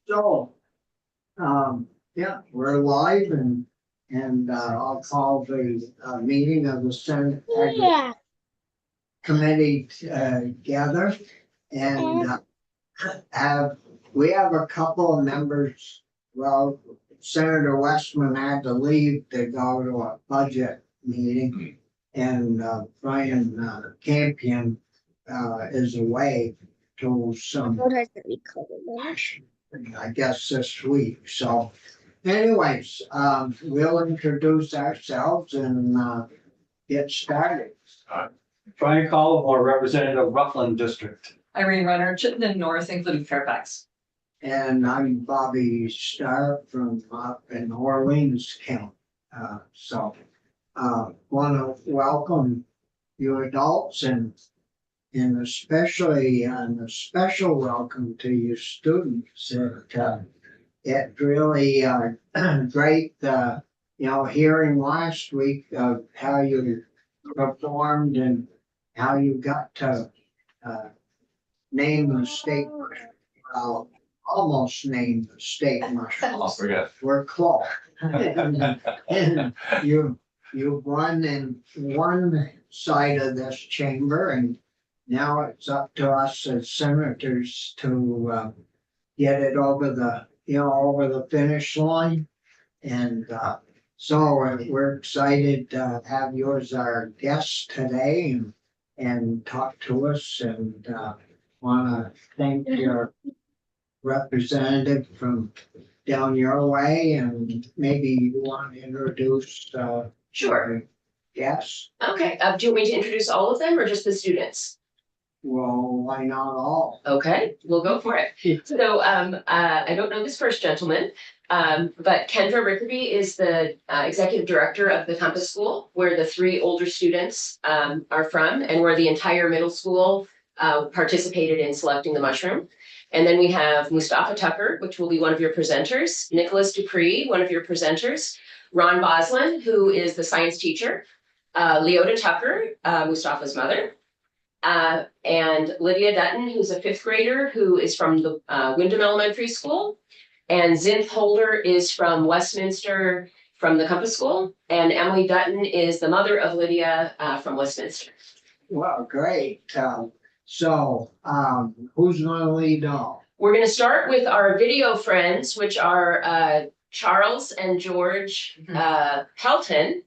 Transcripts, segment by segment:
So, yeah, we're live and I'll call the meeting of the Senate Ag Committee together. And we have a couple of members. Well, Senator Westman had to leave to go to a budget meeting, and Brian Campion is away to some, I guess, this week. So anyways, we'll introduce ourselves and get started. Brian Collmore, Representative Rutland District. Irene Runner, Chittenden North, including Fairfax. And I'm Bobby Starr from up in Orleans County. Want to welcome you adults and especially a special welcome to you students. It really great, hearing last week of how you performed and how you got to name the state. Almost named the state mushroom. I'll forget. We're close. And you've won in one side of this chamber, and now it's up to us as senators to get it over the finish line. And so we're excited to have you as our guest today and talk to us, and want to thank your representative from down your way, and maybe you want to introduce Sure. Yes. Okay, do you want me to introduce all of them or just the students? Well, why not all? Okay, we'll go for it. So, I don't know this first gentleman, but Kendra Rickaby is the executive director of the Compass School, where the three older students are from, and where the entire middle school participated in selecting the mushroom. And then we have Mustafa Tucker, which will be one of your presenters, Nicholas Dupree, one of your presenters, Ron Boslin, who is the science teacher, Leota Tucker, Mustafa's mother, and Lydia Dutton, who's a fifth grader who is from the Wyndham Elementary School, and Zinth Holder is from Westminster from the Compass School, and Emily Dutton is the mother of Lydia from Westminster. Well, great. So who's gonna lead off? We're gonna start with our video friends, which are Charles and George Pelton.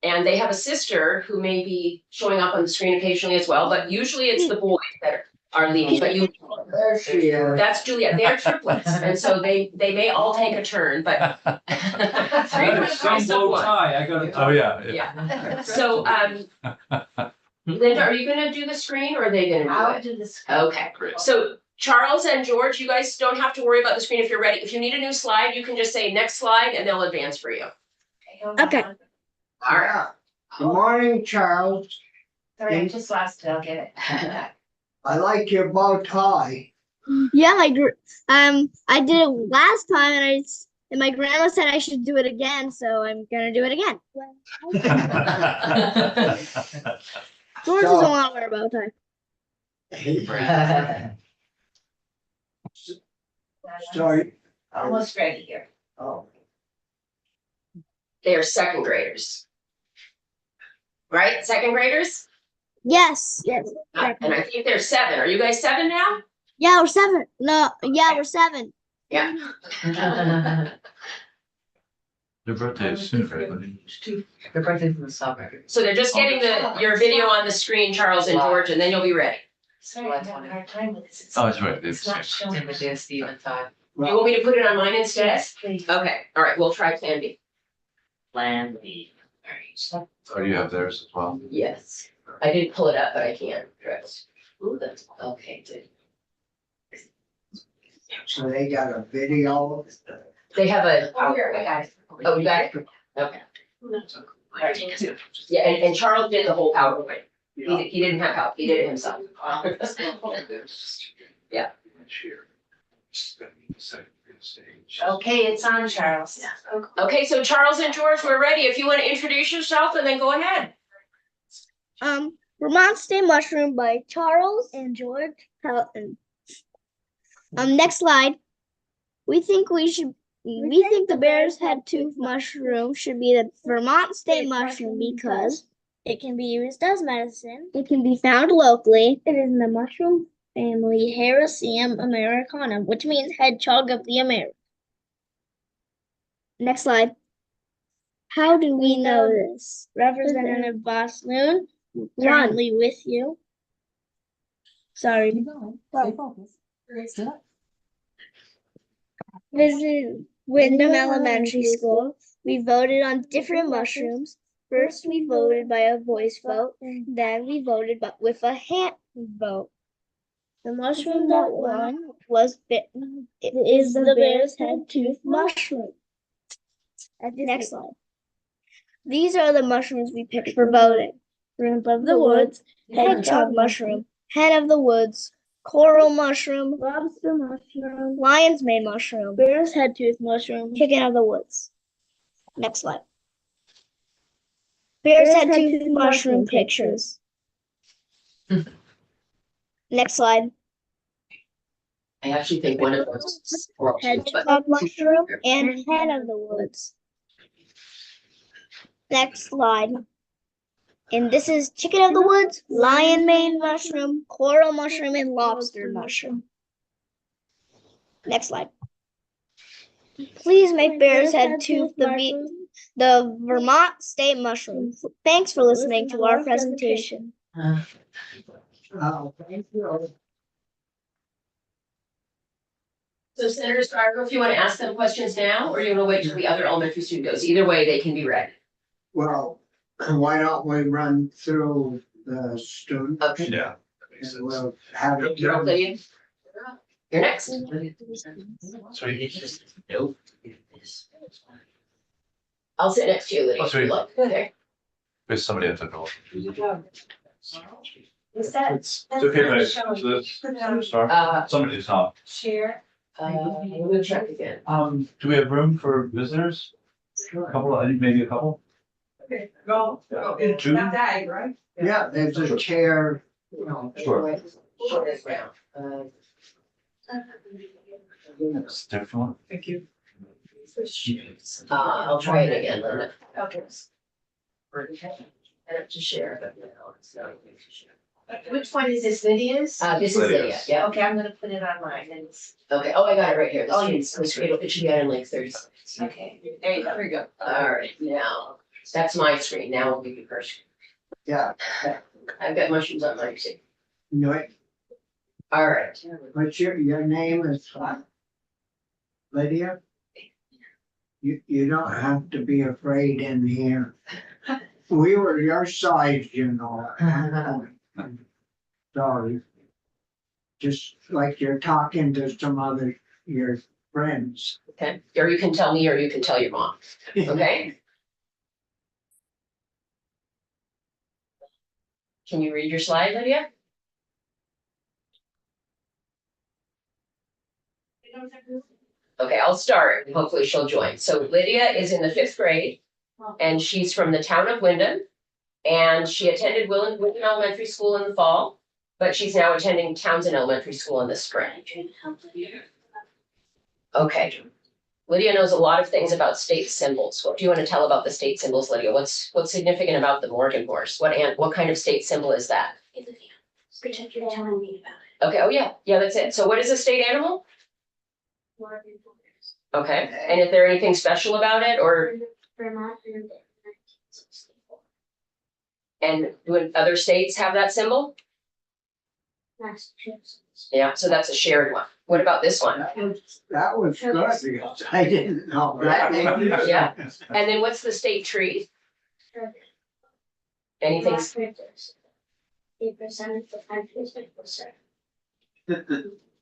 And they have a sister who may be showing up on the screen occasionally as well, but usually it's the boys that are leading, but you. There she is. That's Juliet, they're triplets, and so they may all take a turn, but. Three to the Some price of low one. tie, I gotta. Oh, yeah. Yeah, so, Linda, are you gonna do the screen or are they gonna do it? I'll do this. Okay, Great. so Charles and George, you guys don't have to worry about the screen if you're ready. If you need a new slide, you can just say next slide and they'll advance for you. Okay. All right. Good morning, Charles. Sorry, I just lost it. I'll get it. I like your bow tie. Yeah, I did it last time, and my grandma said I should do it again, so I'm gonna do it again. George doesn't want to wear a bow tie. Sorry. Almost ready here. Oh, They are second graders. Right, second graders? Yes, yes. And I think they're 7. Are you guys 7 now? Yeah, we're 7. No, yeah, we're 7. Yeah. Their birthday is soon, right? Your birthday's in the summer. So they're just getting your video on the screen, Charles and George, and then you'll be ready. Sorry, I'm having a hard time with this. Oh, that's right. It's not showing the day Steven time. You want me to put it on mine instead? Yes, please. Okay, all right, we'll try Plan B. Plan B. Alright. Oh, you have theirs as well? Yes, I didn't pull it up, but I can. Ooh, that's, okay, good. so they got a video. They have a. Oh, here, I got it. Oh, you got it? Okay. Yeah, and Charles did the whole PowerPoint. He didn't have help, he did it himself. Yeah. Okay, it's on, Charles. Okay, so Charles and George, we're ready. If you want to introduce yourself and then go ahead. Vermont State Mushroom by Charles and George Pelton. Next slide. We think the bear's head tooth mushroom should be the Vermont state mushroom because it can be used as medicine. it can be found locally. It is in the mushroom family Hericium americanum, which means hedgehog of the Americas. Next slide. How do we know this? Representative Boss Loon, currently with you. Sorry. Visit Wyndham Elementary School. We voted on different mushrooms. First, we voted by a voice vote. Then we voted with a hand vote. The mushroom that won is the bear's head tooth mushroom. Next slide. These are the mushrooms we picked for voting. Shrimp of the woods, Hedgehog mushroom, hen of the woods, coral mushroom, lobster mushroom, lion's mane mushroom, bear's head tooth mushroom, chicken of the woods. Next slide. Bear's head tooth mushroom pictures. Next slide. I actually think one of those is squirrel tooth, but Hedgehog mushroom and hen of the woods. Next slide. And this is chicken of the woods, lion mane mushroom, coral mushroom, and lobster mushroom. Next slide. Please make bear's head tooth the Vermont state mushroom. Thanks for listening to our presentation. Thank you. So Senator Scarbo, if you want to ask them questions now, or you want to wait till the other elementary student goes, either way, they can be read. Well, why don't we run through the student? Okay. Yeah. And we'll have it You're up, done. Lydia. You're next. So you just, nope. I'll sit next to you, Lydia. Oh, sweet. Look, there. There's somebody at the door. Is that? It's okay, but start. Somebody's not. Share. Let me check again. Do we have room for visitors? A couple, I think maybe a couple. Okay, go, Two? that day, right? Yeah, there's a chair, you know. Sure. Short as round. It's different. Thank you. I'll try it again, Linda. Okay. I have to share, but no, it's not going to share. Which one is this, Lydia's? This is Lydia, Lydia's. yeah. Okay, I'm gonna put it on mine and it's, Okay, oh, I got it right here. Oh, It should be on like 30 seconds. okay, there you go. There we go. All right, now, that's my screen. Now we'll give you her screen. Yeah, I've got mushrooms on mine too. you know it. All right. What's your name is what? Lydia? You don't have to be afraid in here. We were your size, you know. Sorry. Just like you're talking to some other, your friends. Okay, or you can tell me or you can tell your mom, okay? Can you read your slide, Lydia? Okay, I'll start and hopefully she'll join. So Lydia is in the 5th grade and she's from the town of Wyndham. And she attended Wyndham Elementary School in the fall, but she's now attending Townsend Elementary School in the spring. Okay. Lydia knows a lot of things about state symbols. What do you want to tell about the state symbols, Lydia? What's significant about the Morgan horse? What kind of state symbol is that? Pretend you're telling me about Okay, oh yeah, that's it. So what is a state animal? it. Okay, and is there anything special about it or, Vermont and 1964. and do other states have that symbol? Massachusetts. Yeah, so that's a shared one. What about this one? That was good because I didn't know that. Yeah. And then what's the state tree? Anything? They presented the country's percent.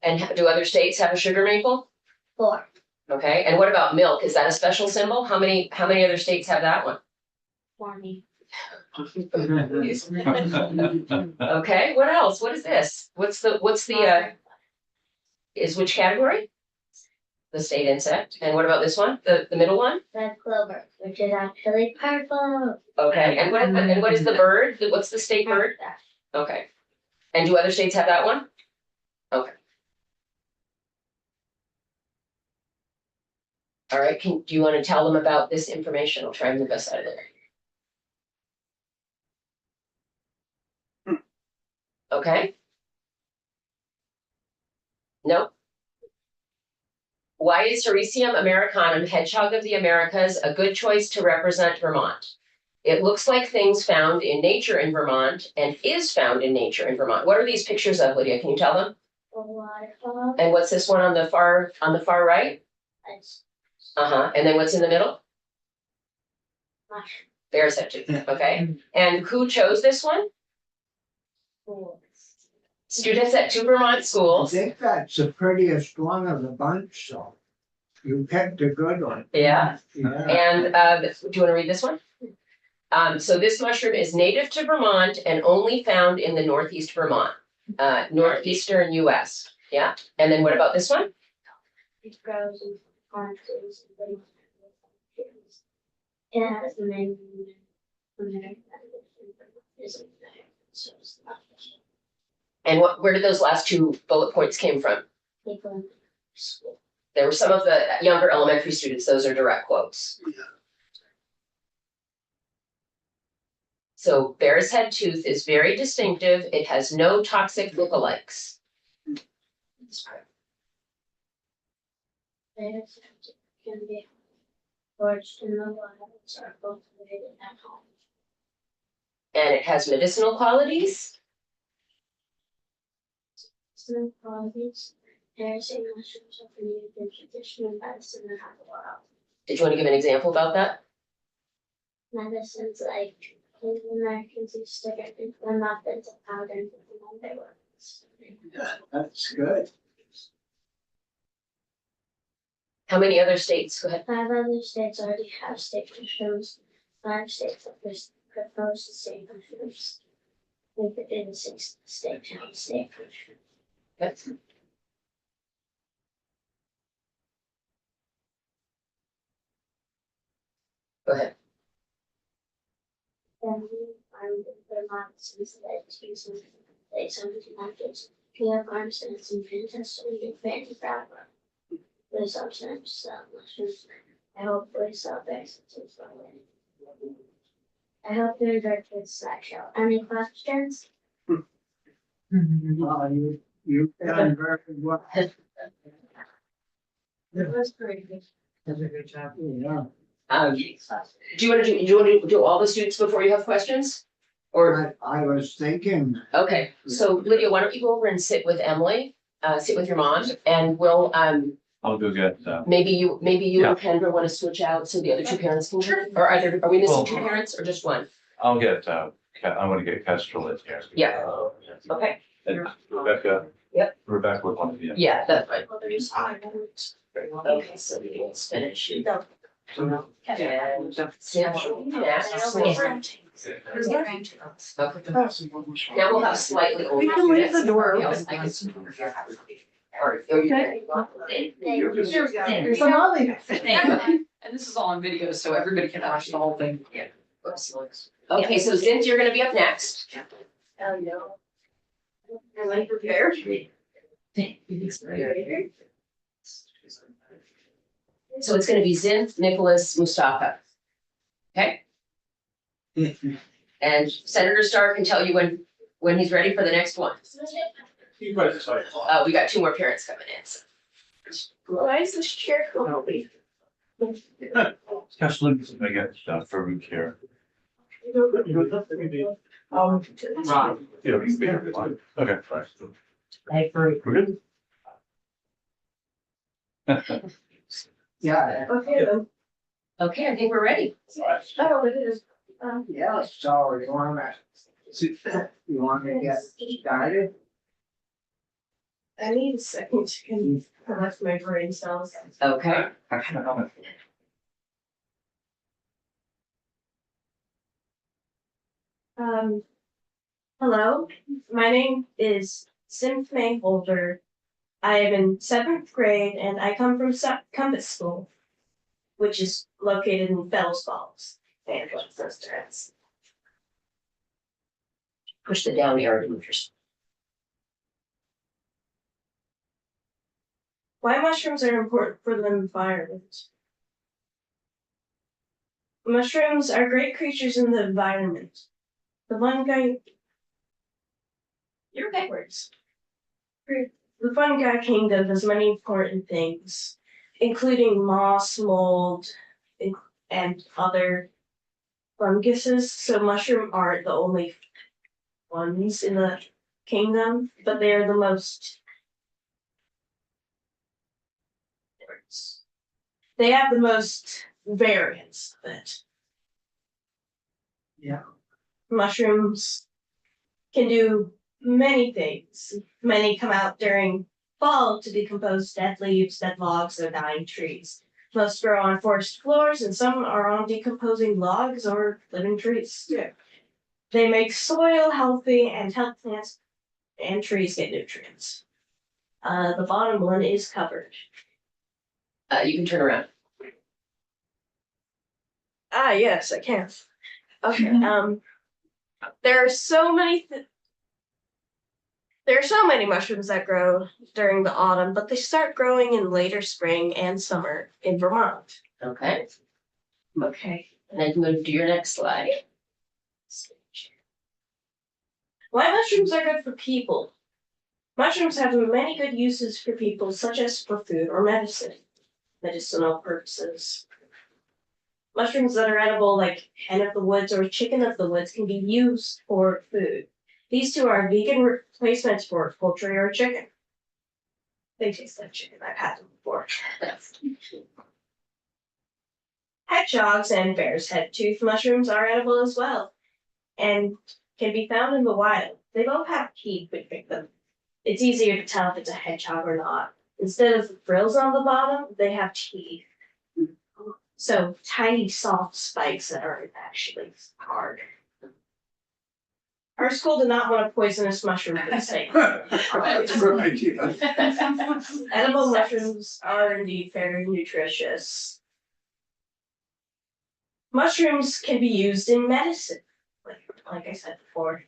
And do other states have a sugar maple? 4. Okay, and what about milk? Is that a special symbol? How many other states have that one? 20. Okay, what else? What is this? What's the is which category? The state insect. And what about this one? The middle one? Red clover, which is actually purple. Okay, and what is the bird? What's the state bird? Okay. And do other states have that one? Okay. All right, do you want to tell them about this information? I'll try and move us out of there. Okay? Nope. Why is Hericium americanum, hedgehog of the Americas, a good choice to represent Vermont? It looks like things found in nature in Vermont and is found in nature in Vermont. What are these pictures of, Lydia? Can you tell them? A waterfall. And what's this one on the far right? Uh-huh. And then what's in the middle? Mushroom. Bear's head tooth. Okay. And who chose this one? Students at two Vermont I schools. think that's the prettiest one of the bunch, so you picked a good one. Yeah. Yeah. And do you want to read this one? So this mushroom is native to Vermont and only found in the northeast Vermont, northeastern US. Yeah. And then what about this one? It grows in forests and it has the name America. And where did those last two bullet points came from? There were some of the younger elementary students, those are direct quotes. So bear's head tooth is very distinctive. It has no toxic lookalikes. Bears can be foraged in the wild or cultivated at home. And it has medicinal qualities. Some qualities, bears and mushrooms are used in traditional medicine around the world. Did you want to give an example about that? Medicines like Native Americans used to get into the muffins and powder and put them on their works. Yeah, that's good. How many other states? Go ahead. 5 other states already have state mushrooms. 5 states have proposed the state mushrooms. In 6 states have state mushrooms. That's Go ahead. Then we found Vermont since the 1800s. We have farms and some fantastic and fancy flower. We sometimes sell mushrooms. I hope we sell bears as well. I hope you enjoyed this slideshow. Any questions? Well, you've done very well. That was great. That's a good job. Yeah. Do you want to do all the students before you have questions? Or, I was thinking, okay, so Lydia, why don't you go over and sit with Emily, sit with your mom, and we'll, I'll go get, maybe you and Kendra want to switch out so the other two parents can, or are we missing two parents or just one? I'll get, I want to get Kestrel in here. Yeah. Okay, And Rebecca. Yep. Rebecca would want to be in. yeah, that's fine. Well, there's Okay, so we will finish. And now we'll have slightly older. We can leave the students. door Yes, open. I can. Or you. Here we go. Here's some Molly. And this is all on video, so everybody can watch the whole thing. Okay, so Zinth, you're gonna be up next. Oh, no. Am I prepared? So it's gonna be Zinth, Nicholas, Mustafa. Okay? And Senator Starr can tell you when he's ready for the next one. We got 2 more parents coming in, so. Why is this chair going? Kestrel is gonna get for root care. Right. Yeah, we can be here. Okay, fine. I agree. We're good? yeah, Okay, then. Okay, I think we're ready. Oh, it is. yeah, so you wanna get started? I need a second to collect my brain cells. Okay. Hello, my name is Symphony Holder. I am in 7th grade and I come from Compass School, which is located in Fells Falls. And Push the down arrow to move yourself. why mushrooms are important for the environment. Mushrooms are great creatures in the environment. The fungi. You're backwards. The fungi kingdom does many important things, including moss, mold, and other funguses. So mushroom aren't the only ones in the kingdom, but they are the most. They have the most variants of it. Yeah. Mushrooms can do many things. Many come out during fall to decompose dead leaves, dead logs, or dying trees. Most grow on forest floors, and some are on decomposing logs or living trees. Yeah. They make soil healthy and help plants and trees get nutrients. The bottom one is covered. You can turn around. Ah, yes, I can. Okay. There are so many. There are so many mushrooms that grow during the autumn, but they start growing in later spring and summer in Vermont. Okay, Okay. and then move to your next slide. Why mushrooms are good for people? Mushrooms have many good uses for people, such as for food or medicinal purposes. Mushrooms that are edible, like hen of the woods or chicken of the woods, can be used for food. These two are vegan replacements for poultry or chicken. They taste like chicken. I've had them before. Hedgehogs and bear's head tooth mushrooms are edible as well, and can be found in the wild. They both have teeth when you pick them. It's easier to tell if it's a hedgehog or not. Instead of frills on the bottom, they have teeth. So tiny, soft spikes that aren't actually hard. Our school did not want a poisonous mushroom for the sake. That's a good idea. Edible mushrooms are indeed very nutritious. Mushrooms can be used in medicine, like I said before.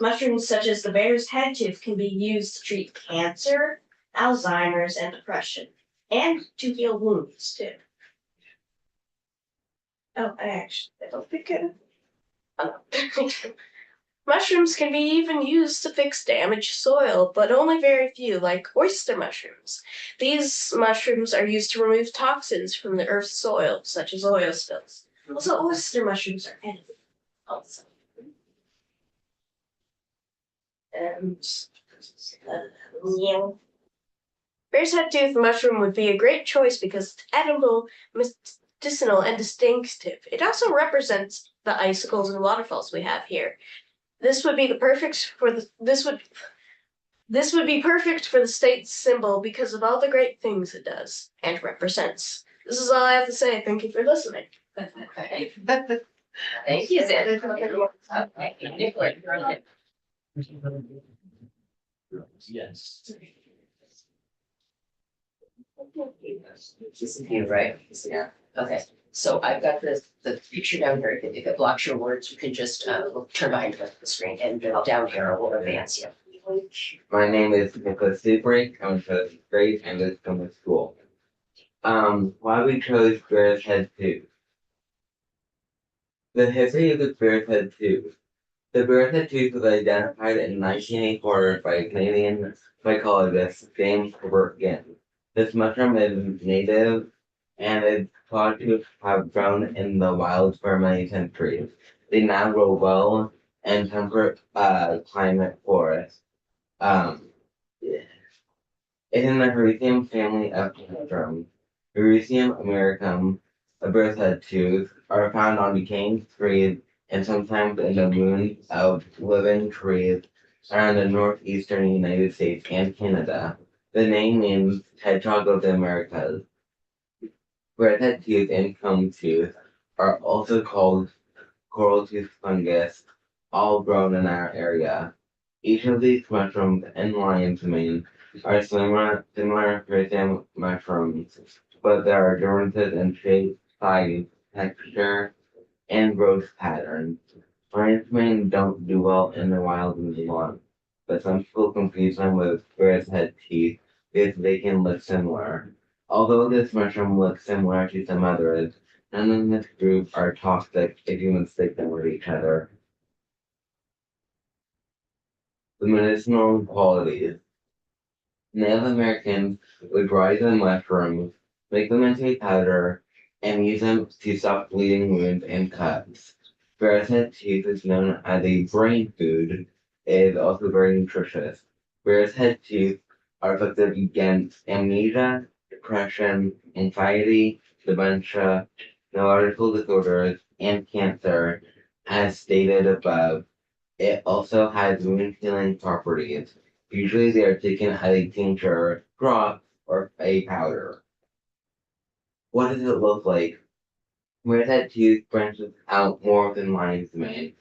Mushrooms such as the bear's head tooth can be used to treat cancer, Alzheimer's, and depression, and to heal wounds too. Oh, I don't think it. Mushrooms can be even used to fix damaged soil, but only very few, like oyster mushrooms. These mushrooms are used to remove toxins from the earth's soil, such as oil spills. Also, oyster mushrooms are edible. Also. And yeah. Bear's head tooth mushroom would be a great choice because it's edible, medicinal, and distinctive. It also represents the icicles and waterfalls we have here. This would be perfect for the state's symbol because of all the great things it does and represents. This is all I have to say. Thank you for listening. Okay. Thank you, Xander. Okay, Nicolette, you're on it. Yes. This is you, right? Yeah. Okay, so I've got the picture down here. If it blocks your words, you can just turn behind the screen and down here will advance you. My name is Nicholas Seabrick. I'm in fifth grade and this from the school. Why we chose bear's head tooth. The history of the bear's head tooth. The bear's head tooth was identified in 1984 by Canadian psychologist James Herbert Ginn. This mushroom is native and is thought to have grown in the wild for many centuries. They now grow well in temperate climate forests. It is in the Hericium family of mushrooms. Hericium americanum, a bear's head tooth, are found on decaying trees and sometimes in the wounds of living trees around the northeastern United States and Canada. The name means hedgehog of the Americas. Bear's head tooth and comb tooth are also called coral tooth fungus, all grown in our area. Each of these mushrooms in lion's mane are similar Hericium mushrooms, but there are differences in shape, size, texture, and growth patterns. Lion's mane don't do well in the wild in the lawn, but some people confuse them with bear's head teeth because they can look similar. Although this mushroom looks similar to some others, None in this group are toxic if you mistake them with each other. The medicinal qualities. Native Americans would dry the mushrooms, make them into a powder, and use them to stop bleeding wounds and cuts. Bear's head tooth is known as a brain food. It is also very nutritious. Bear's head tooth are effective against amnesia, depression, anxiety, dementia, neurological disorders, and cancer, as stated above. It also has wound healing properties. Usually they are taken as a tincture, drop, or a powder. What does it look like? Bear's head tooth branches out more than lion's mane.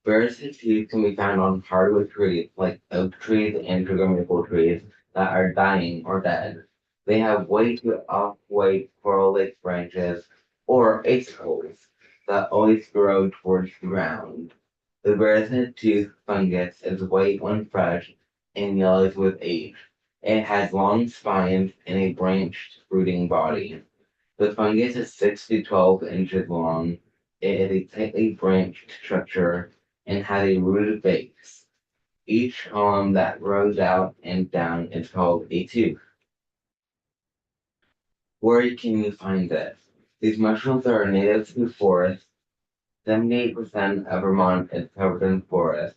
Bear's head tooth can be found on hardwood trees like oak trees and sugar maple trees that are dying or dead. They have white to off-white coral-like branches or acicles that always grow towards the ground. The bear's head tooth fungus is white when fresh and yellows with age. It has long spines and a branched fruiting body. The fungus is 6 to 12 inches long. It is a tightly branched structure and has a rooted base. Each column that grows out and down is called a tooth. Where can you find this? These mushrooms are native to forests. 78% of Vermont is covered in forest.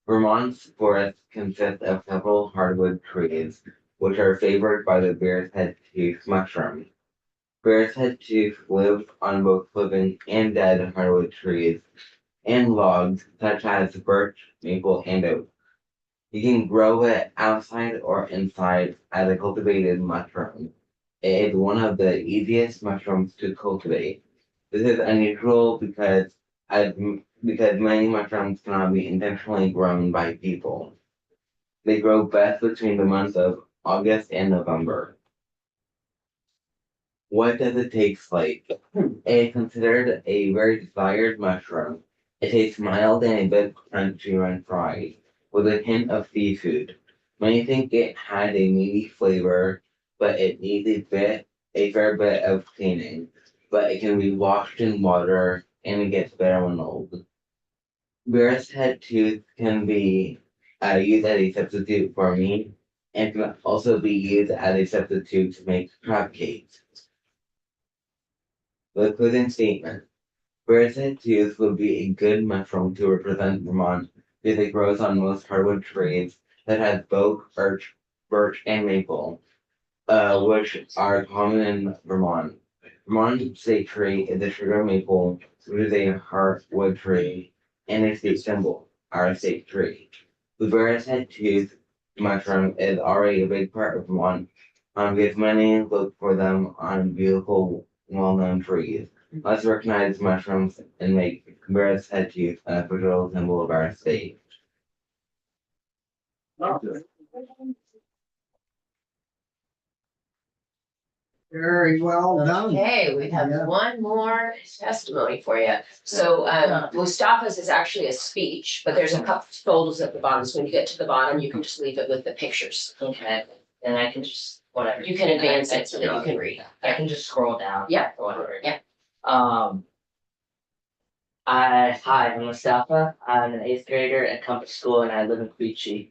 Vermont's forests consist of several hardwood trees, which are favored by the bear's head tooth mushroom. Bear's head tooth lives on both living and dead hardwood trees and logs such as birch, maple, and oak. You can grow it outside or inside as a cultivated mushroom. It is one of the easiest mushrooms to cultivate. This is unusual because many mushrooms cannot be intentionally grown by people. They grow best between the months of August and November. What does it taste like? It is considered a very desired mushroom. It tastes mild and a bit crunchy when fried, with a hint of seafood. Many think it has a meaty flavor, but it needs a fair bit of cleaning. But it can be washed in water and it gets better when old. Bear's head tooth can be used as a substitute for meat and can also be used as a substitute to make crab cakes. The closing statement. Bear's head tooth would be a good mushroom to represent Vermont because it grows on most hardwood trees that has oak, birch, and maple, which are common in Vermont. Vermont state tree is the sugar maple, which is a hardwood tree, and a state symbol, our state tree. The bear's head tooth mushroom is already a big part of Vermont, because many look for them on beautiful, well-known trees. Let's recognize mushrooms and make bear's head tooth an official symbol of our state. Very well done. Okay, we have Yeah. one more testimony for you. So Mustafa's is actually a speech, but there's a couple folders at the bottom. So when you get to the bottom, you can just leave it with the pictures. Okay, and I can just, whatever. You can advance it so that you can read. I can just scroll down. Yeah. Or whatever. Yeah. Hi, I'm Mustafa. I'm an 8th grader at Compass School and I live in Queechee.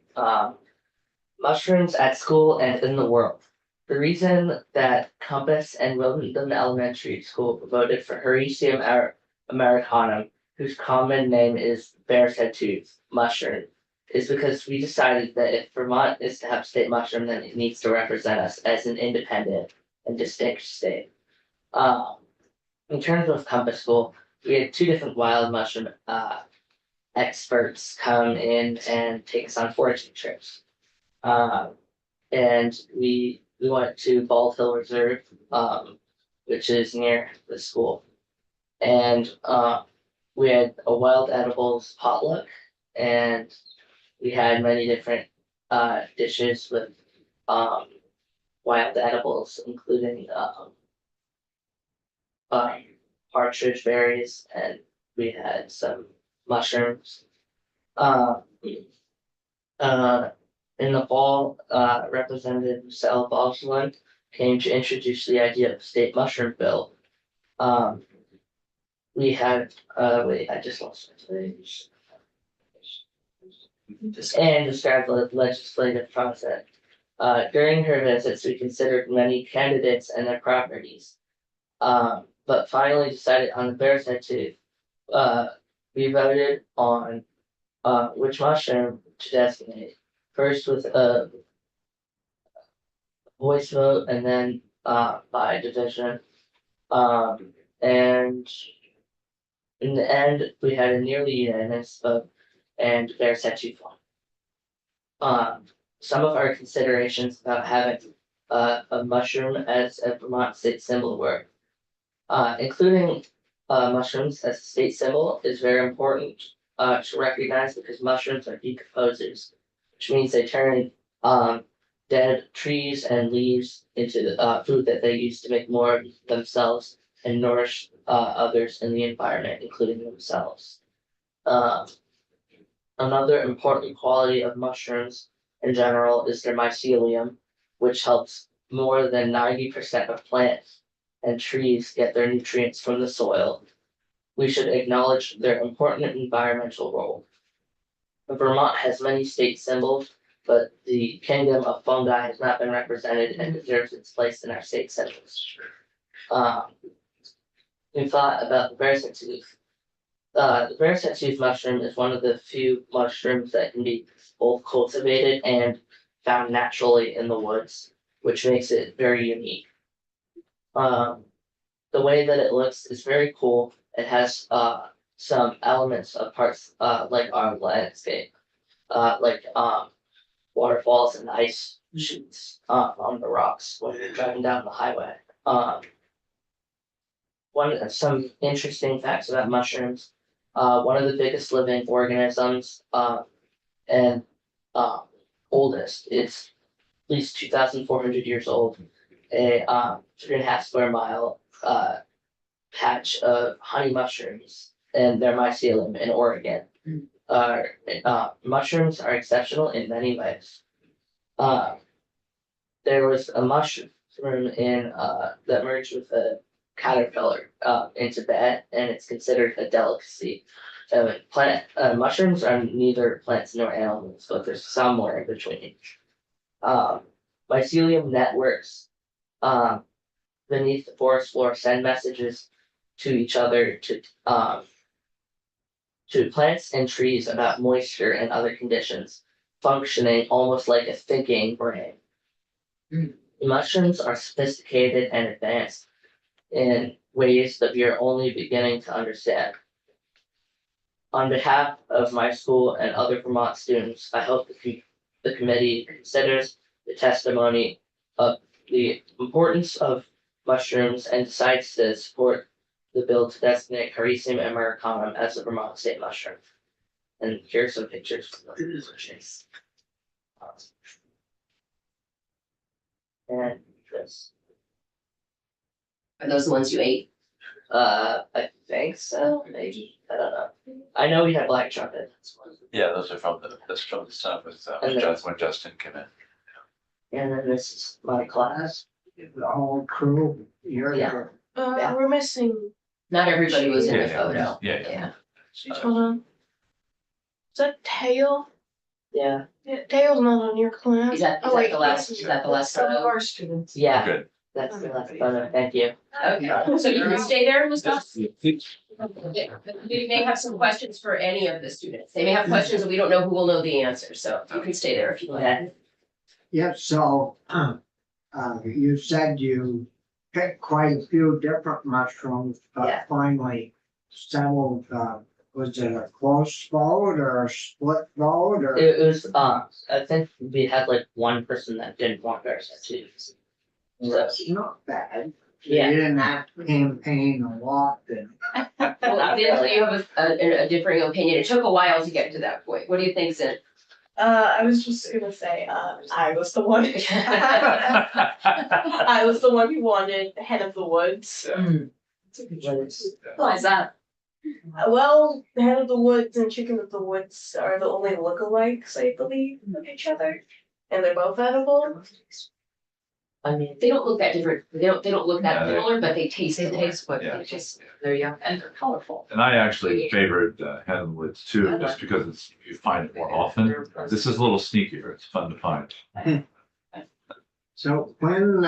Mushrooms at school and in the world. The reason that Compass and Wilmington Elementary School voted for Hericium americanum, whose common name is bear's head tooth mushroom, is because we decided that if Vermont is to have state mushroom, then it needs to represent us as an independent and distinct state. In terms of Compass School, we had 2 different wild mushroom experts come in and take us on foraging trips. And we went to Bald Hill Reserve, which is near the school. And we had a wild edibles potluck, and we had many different dishes with wild edibles, including partridge berries, and we had some mushrooms. In the fall, Representative Marcel Balsland came to introduce the idea of the state mushroom bill. we had, wait, I just lost my page. And describe the legislative process. During her visits, we considered many candidates and their properties. But finally decided on the Bears Head Tooth. We voted on which mushroom to designate. First with a voice vote and then by division. And in the end, we had a nearly unanimous vote and Bears Head Tooth won. Some of our considerations about having a mushroom as a Vermont state symbol were including mushrooms as a state symbol is very important to recognize because mushrooms are decomposers, which means they turn dead trees and leaves into the food that they use to make more of themselves and nourish others in the environment, including themselves. Another important quality of mushrooms in general is their mycelium, which helps more than 90% of plants and trees get their nutrients from the soil. We should acknowledge their important environmental role. Vermont has many state symbols, but the kingdom of fungi has not been represented and deserves its place in our state symbols. We thought about the Bears Head Tooth. The Bears Head Tooth mushroom is one of the few mushrooms that can be both cultivated and found naturally in the woods, which makes it very unique. The way that it looks is very cool. It has some elements of parts like our landscape, like waterfalls and ice sheets on the rocks when you're driving down the highway. Some interesting facts about mushrooms. One of the biggest living organisms and oldest. It's at least 2,400 years old. A 3.5 square mile patch of honey mushrooms and their mycelium in Oregon. Mushrooms are exceptional in many ways. There was a mushroom in that merged with a caterpillar in Tibet, and it's considered a delicacy. Mushrooms are neither plants nor animals, but there's somewhere in between. Mycelium networks beneath the forest floor send messages to each other to plants and trees about moisture and other conditions, functioning almost like a thinking brain. Mushrooms are sophisticated and advanced in ways that we are only beginning to understand. On behalf of my school and other Vermont students, I hope the committee considers the testimony of the importance of mushrooms and decides to support the bill to designate Hericium americanum as a Vermont state mushroom. And here's some pictures from the chase. And this. Are those the ones you ate? I think so, maybe, I don't know. I know we had black chocolate. Yeah, those are from that's from the stuff with And then- when Justin came in. And then this is my class. The whole crew, you're Yeah. there. Yeah. We're missing, Not everybody was in the Yeah, photo. Yeah. hold on. Is that Tail? Yeah, Yeah, Tail's not on your class. Is that Oh, wait, the last, is that the last Some of photo? our students. yeah, Good. that's the last photo, thank you. Okay, so you can stay there and discuss. We may have some questions for any of the students. They may have questions and we don't know who will know the answer, so you can stay there if you like. Okay. Yeah, so, you said you picked quite a few different mushrooms, Yeah. but finally settled, was it a close vote or a split vote or? It was, I think we had like one person that didn't want Bears Head Tooth. So, That's not bad. Yeah. You didn't have to campaign a lot then. Well, then you have a differing opinion. It took a while to get to that point. What do you think, Zin? I was just gonna say, I was the one. I was the one who wanted Head of the Woods. Why is that? Well, Head of the Woods and Chicken of the Woods are the only lookalikes, I believe, of each other. And they're both edible. I mean, They don't look that different. They don't look Yeah, that they- similar, but they taste They like. taste what, Yeah. they just, they're young and they're colorful. And I actually favored Heavenwoods too, just because it's, you find it more often. This is a little sneakier. It's fun to find. So when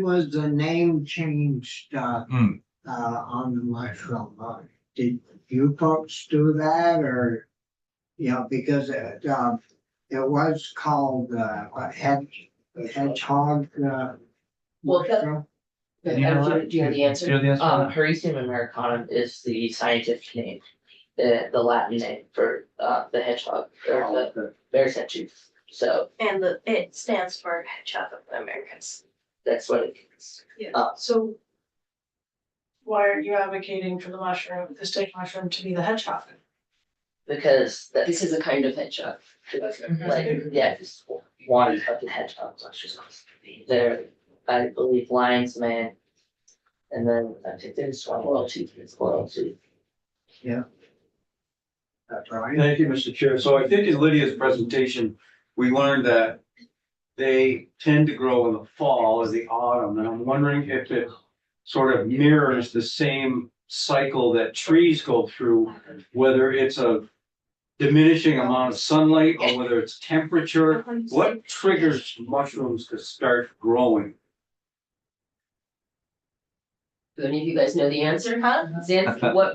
was the name changed, Hmm. on the mushroom? Did you folks do that or? You know, because it was called, hedgehog, Well, mushroom. Do you know the Do you answer? know the answer? Hericium americanum is the scientific name, the Latin name for the hedgehog or the bear's head tooth. So And it stands for Hedgehog of the Americas. that's what it is. So why are you advocating for the stick mushroom to be the hedgehog? Because that's This is a kind of hedgehog. like, yeah, just one of the hedgehogs. They're, I believe, lion's mane. And then I think there's one squirrel tooth. That's right. Thank you, Mr. Chair. So I think in Lydia's presentation, we learned that they tend to grow in the fall or the autumn, and I'm wondering if it sort of mirrors the same cycle that trees go through, whether it's a diminishing amount of sunlight or whether it's temperature. What triggers mushrooms to start growing? Do any of you guys know the answer? Huh? Zan, why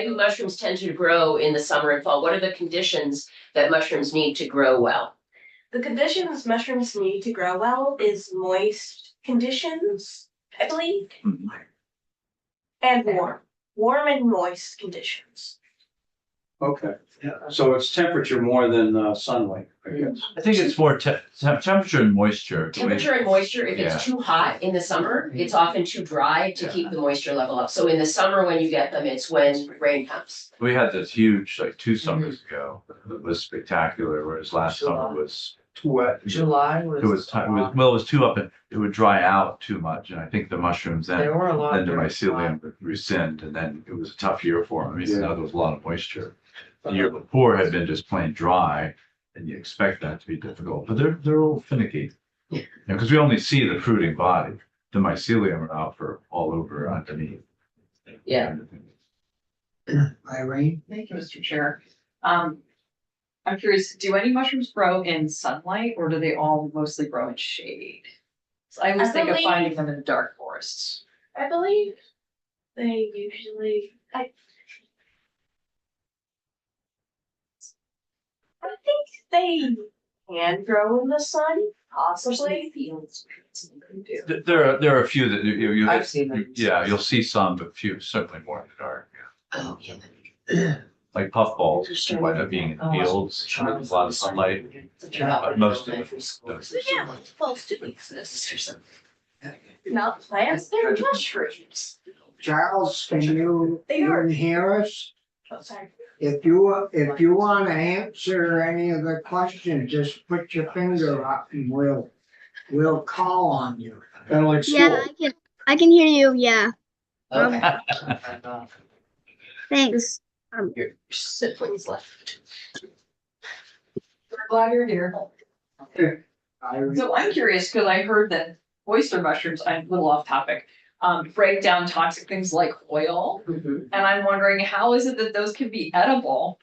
do mushrooms tend to grow in the summer and fall? What are the conditions that mushrooms need to grow well? The conditions mushrooms need to grow well is moist conditions, I believe, Mhm. and warm and moist conditions. Okay, so it's temperature more than sunlight, I guess. I think it's more temperature and moisture. Temperature and moisture, if Yeah. it's too hot in the summer, it's often too dry to keep the moisture level up. So in the summer, when you get them, it's when rain comes. We had this huge, like 2 summers ago, it was spectacular, whereas last summer was Too wet. July it was too up and it would dry out too much. And I think the mushrooms then, were a lot. then the mycelium would rescind and then it was a tough year for them. I mean, now there was a lot of moisture. The year before had been just plain dry and you expect that to be difficult, but they're all finicky. Because we only see the fruiting body, the mycelium are out for all over underneath. Yeah. Irene? Thank you, Mr. Chair. I'm curious, do any mushrooms grow in sunlight or do they all mostly grow in shade? So I always I think of believe- finding them in dark forests. I believe they usually, I think they can grow in the sun, possibly. There are a few that you. I've seen them. Yeah, you'll see some, but few, certainly more in the dark. Oh, yeah. Like puffballs, you wind up being in the fields, there's a lot of sunlight, but most of them don't. Yeah, supposed to exist or something. Not plants, they're mushrooms. Charles, can you They are. hear us? Oh, sorry. If you want to answer any of the questions, just put your finger up and we'll call on you. Kind of like Yeah, school. I can hear you. Yeah. Okay. Thanks. Your siblings left. We're glad you're here. Irene? So I'm curious, because I heard that oyster mushrooms, I'm a little off topic, break down toxic things like oil. Mhm. And I'm wondering, how is it that those can be edible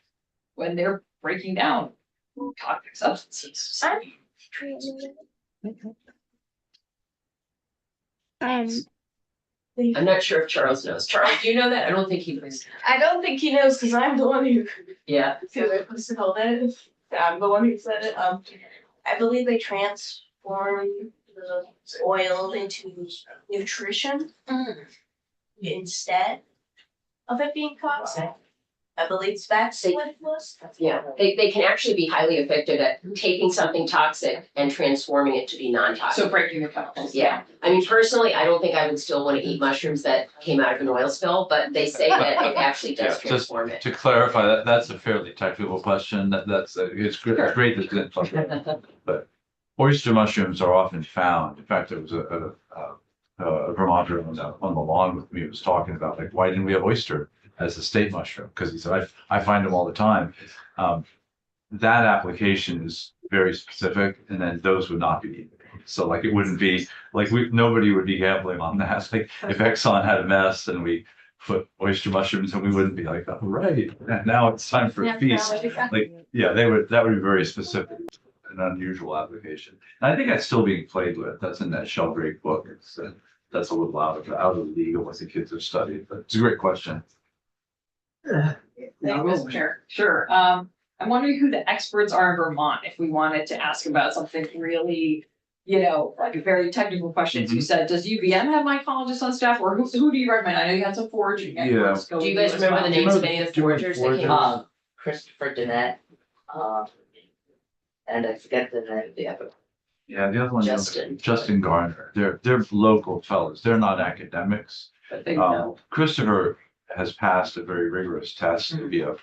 when they're breaking down toxic substances? I'm not sure if Charles knows. Charles, do you know that? I don't think he knows. I don't think he knows because I'm the one who Yeah. what's it called that? I'm the one who said it. I believe they transform the oil into nutrition instead of it being toxic. I believe that's what it was. Yeah, they can actually be highly effective at taking something toxic and transforming it to be non-toxic. So breaking the chemicals. Yeah, I mean, personally, I don't think I would still want to eat mushrooms that came out of an oil spill, but they say that it actually does Yeah, just transform it. To clarify, that's a fairly technical question. It's great that it's public. But oyster mushrooms are often found. In fact, there was a Vermonter on the lawn with me who was talking about, like, why didn't we have oyster as a state mushroom? Because he said, I find them all the time. That application is very specific, and then those would not be. So like, it wouldn't be, like, nobody would be gambling on that. Like, if Exxon had a mess and we put oyster mushrooms, and we wouldn't be like, oh, right, now it's time for a feast. Like, yeah, that would be very specific, an unusual application. And I think that's still being played with. That's in that Sheldrake book. That's a little out of league of what the kids have studied, but it's a great question. Thank you, Mr. Chair. Sure. I'm wondering who the experts are in Vermont, if we wanted to ask about something really, like a very technical questions. You said, does UVM have mycologists on staff, or who do you recommend? I know you had some foraging experts. Do you guys remember the names of any of the foragers that came? Christopher Dennett, and I forget the name of the other. Yeah, the other one, Justin. Justin Garner. They're local fellows. They're not academics. But they know. Christopher has passed a very rigorous test to be a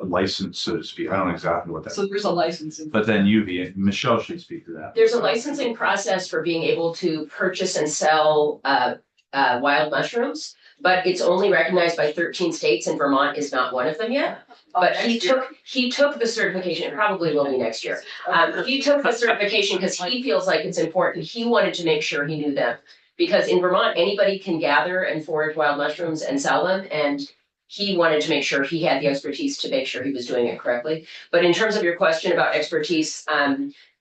license, so to speak. I don't know exactly what that. So there's a licensing. But then UV, Michelle should speak to that. There's a licensing process for being able to purchase and sell wild mushrooms, but it's only recognized by 13 states, and Vermont is not one of them yet. But he took the certification, it probably will be next year. He took the certification because he feels like it's important. He wanted to make sure he knew them. Because in Vermont, anybody can gather and forage wild mushrooms and sell them, and he wanted to make sure he had the expertise to make sure he was doing it correctly. But in terms of your question about expertise,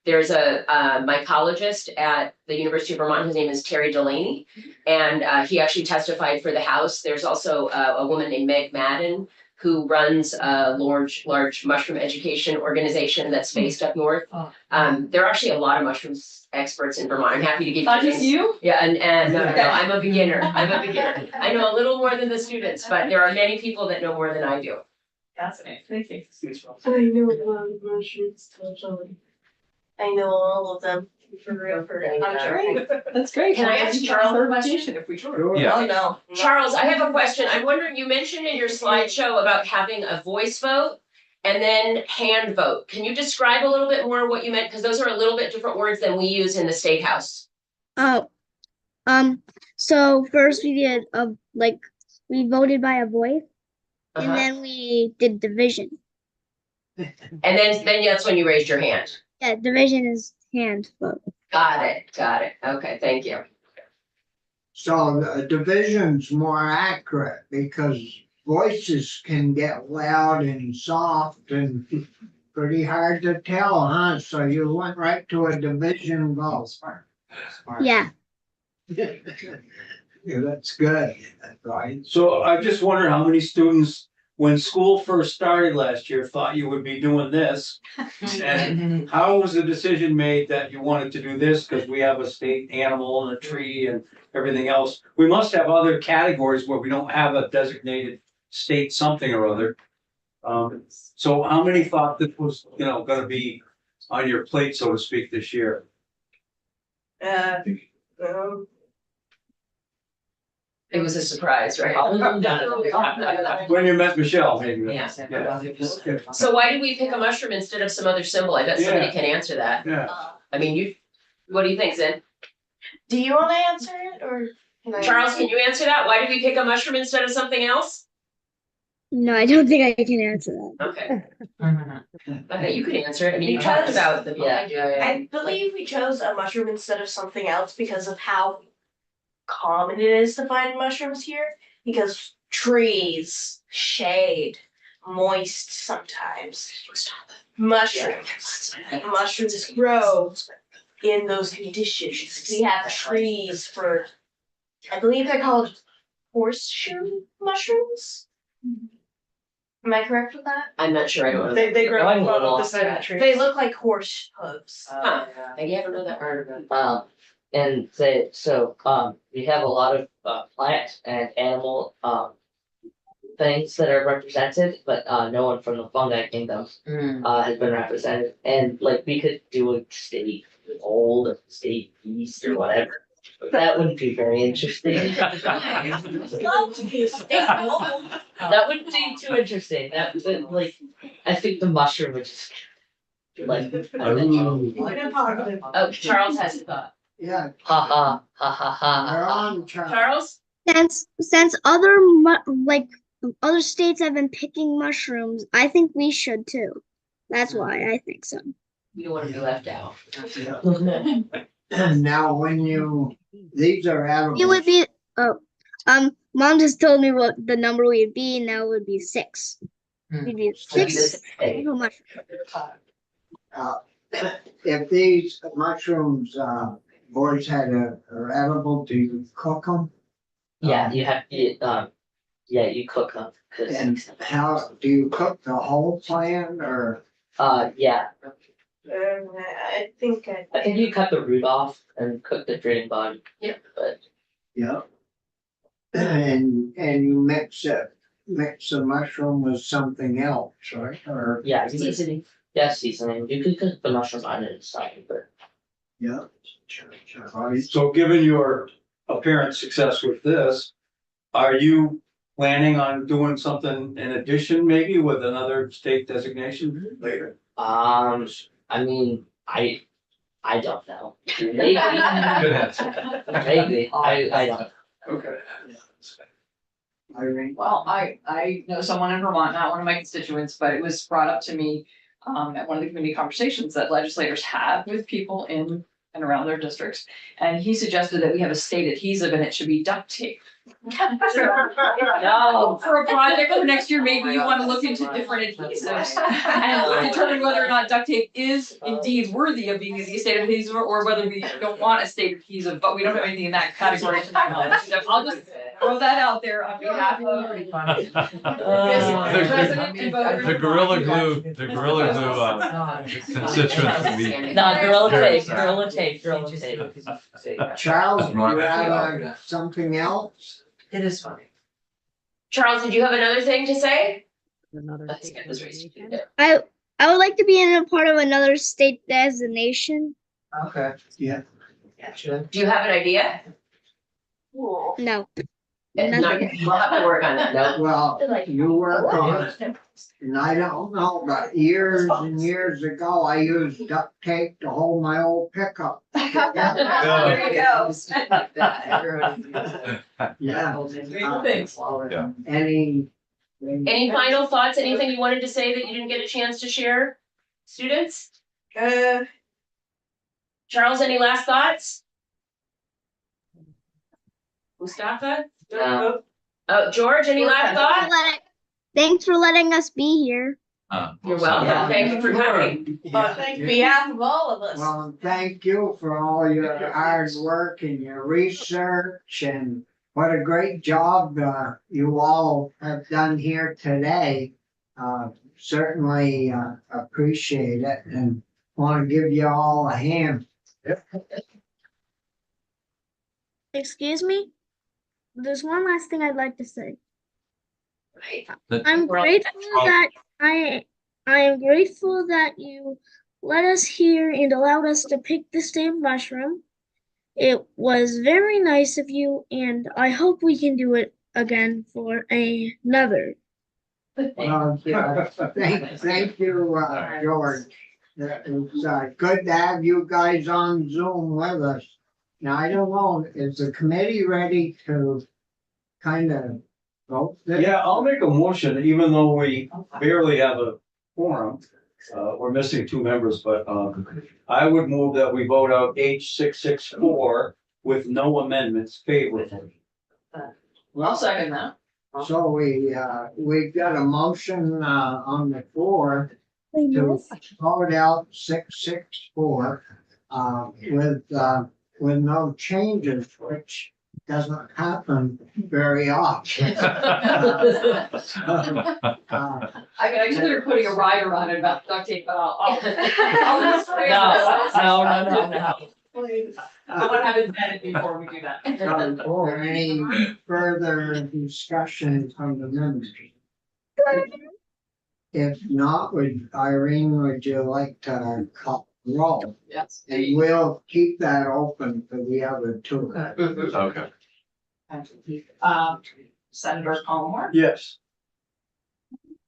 there's a mycologist at the University of Vermont. His name is Terry Delaney, and he actually testified for the House. There's also a woman named Meg Madden, who runs a large mushroom education organization that's based up north. There are actually a lot of mushrooms experts in Vermont. I'm happy to give you. Not just you? Yeah, and no, I'm a beginner. I know a little more than the students, but there are many people that know more than I do. Fascinating. Thank you. I know a lot of mushrooms, totally. I know all of them, for real, I'm sure. That's great. Can I ask Charles a question? If we should. Yeah. Oh, no. Charles, I have a question. I'm wondering, you mentioned in your slideshow about having a voice vote and then hand vote. Can you describe a little bit more what you meant? Because those are a little bit different words than we use in the State House. Oh, so first we did we voted by a voice, Uh-huh. and then we did division. And then that's when you raised your hand. Yeah, division is hand vote. Got it. Okay, thank you. So the division's more accurate because voices can get loud and soft and pretty hard to tell, huh? So you went right to a division vote. Yeah. Yeah, that's good, right? So I just wonder how many students, when school first started last year, thought you would be doing this? And how was the decision made that you wanted to do this? Because we have a state animal and a tree and everything else. We must have other categories where we don't have a designated state something or other. So how many thought this was, gonna be on your plate, so to speak, this year? It was a surprise, right? When you met Michelle, maybe. Yeah. Yeah. So why did we pick a mushroom instead of some other symbol? I bet somebody Yeah. can answer that. Yeah. I mean, what do you think, Zin? Do you wanna answer it, or? can I- Charles, can you answer that? Why did we pick a mushroom instead of something else? No, I don't think I can answer that. Okay. Okay, you could answer it. I mean, you talked about the. I believe we chose a mushroom instead of something else because of how common it is to find mushrooms here. Because trees, shade, moist sometimes. Mushrooms grow in those conditions. We have trees for, I believe they're called horseshoe mushrooms. Am I correct with that? I'm not sure. I don't know. They grow I'm a above little the off side of the that. tree. They look like horse hooves. Huh. I don't know that part of it. And we have a lot of plant and animal things that are represented, but no one from the fungi kingdom has been represented. And we could do a state old, or state east, or whatever. But that wouldn't be very interesting. That wouldn't be too interesting. I think the mushroom would just Oh, Charles has a thought. Yeah, ha ha ha ha they're ha. on, Charles. Charles? Since other states have been picking mushrooms, I think we should too. That's why I think so. You don't wanna be left out. And now when these are edible. It would be, mom just told me what the number would be, now it would be 6. It'd be Maybe 6 this- edible mushrooms. If these mushrooms, boys are edible, do you cook them? Yeah, you have, yeah, you cook them, And cause, how, do you cook the whole plant or? yeah, I think I think you cut the root off and cook the drain body. Yeah. But, Yeah. And you mix the mushroom with something else, right? Or, yeah, you Seasoning. yeah, seasoning, you could cook the mushroom on it inside, but. yeah. So given your apparent success with this, are you planning on doing something in addition, maybe with another state designation later? I mean, I don't know. Maybe. Good answer. Maybe, I don't. Okay. Irene? Well, I know someone in Vermont, not one of my constituents, but it was brought up to me at one of the community conversations that legislators have with people in and around their districts. And he suggested that we have a state adhesive and it should be duct tape. No, for a project for next year, maybe you want to look into different adhesives and determine whether or not duct tape is indeed worthy of being the state adhesive or whether we don't want a state adhesive, but we don't have anything in that category. I'll just throw that out there on behalf of. President and voters. The Gorilla Glue constituents would be. No, Gorilla very Tape, sad. Gorilla Tape, Gorilla Tape. Charles, do you have something else? It is funny. Charles, did you have another thing to say? Let's get this raised. I would like to be in a part of another state designation. Okay. Yeah. Do you have an idea? No. No, Nothing. we'll have to work on that. No, Well, you work on it. And I don't know, but years and years ago, I used duct tape to hold my old pickup. There you go. Yeah. Thanks. Yeah. Any final thoughts, anything you wanted to say that you didn't get a chance to share, students? Charles, any last thoughts? Mustafa? No. Oh, George, any last thoughts? Thanks for letting us be here. You're welcome, Yeah. thank you for coming. Thank behalf of all of us. Well, and thank you for all your hard work and your research and what a great job you all have done here today. Certainly appreciate it and want to give you all a hand. Excuse me? There's one last thing I'd like to say. Right. I'm We're all- grateful that I am grateful that you let us here and allowed us to pick the same mushroom. It was very nice of you, and I hope we can do it again for another. Thank you, George. It's good to have you guys on Zoom with us. Now, I don't know, is the committee ready to kind of vote this? Yeah, I'll make a motion, even though we barely have a quorum. We're missing 2 members, but I would move that we vote out H664 with no amendments favorable. I'll second that. So we've got a motion on the floor to vote out 664 with no changes, which doesn't happen very often. I consider putting a rider on it about duct tape, but I'll. no. I want to have it vetted before we do that. Is there any further discussion from the members? If not, Irene, would you like to call roll? Yes. And we'll keep that open for the other 2. Okay. Senator Palmer, Yes.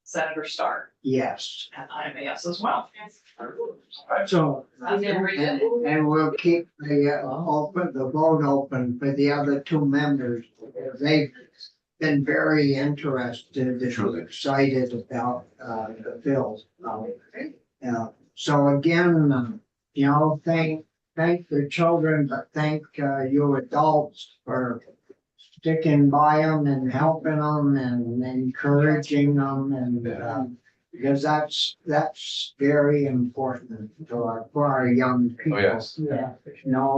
Senator Starr, Yes. and I'm a yes as well. So, I'm gonna read it. and we'll keep the vote open for the other 2 members. They've been very interested and Truly. excited about the bill. So again, thank the children, but thank you adults for sticking by them and helping them and encouraging them and because that's very important for our young people. Oh, yes. Yeah,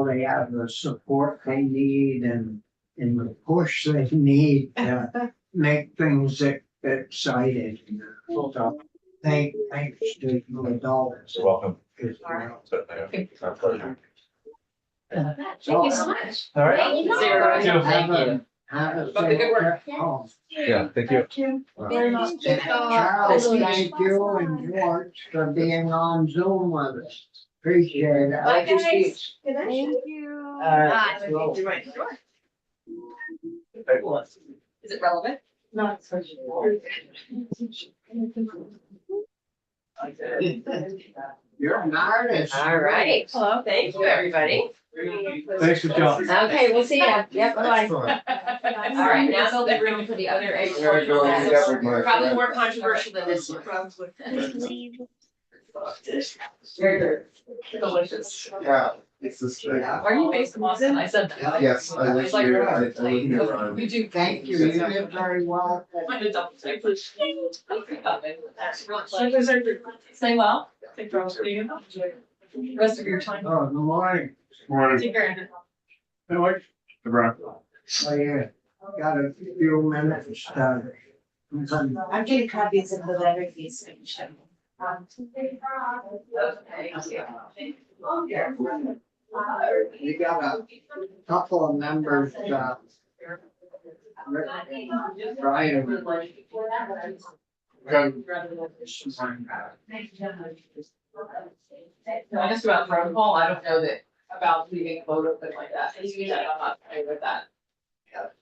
they have the support they need and the push they need to make things exciting. So thanks to you adults. You're welcome. Our pleasure. Thank you so much. All right. Thank you, Sarah. Have Thank you. Have a But the good work. safe trip home. Yeah, thank you. Charles, thank you and George for being on Zoom with us. Appreciate it. Bye, guys. Good night. Thank you. Bye. Sure. Is it relevant? Not. You're an artist. All right. Hello. Thank you, everybody. Thanks for joining. Okay, we'll see ya. Yep, bye. Excellent. All right, now there'll be room for the other editorial. Probably more controversial than this one. Leave. Very good. Delicious. Yeah, it's this thing. Are you based in Boston? I said that. Yes, I live here, I live here on. You do. Thank you. You did very well. I'm a double check, please. Stay well. Take care of you. Rest of your time. Oh, good morning. Morning. Take care. Hey, Mike. Hey, Brian. Oh, yeah. Got a few minutes. I'm getting copies of the letter he's finished. We got a couple of members, Brian. I just about protocol, I don't know that about leaving a vote open like that. I'm not okay with that.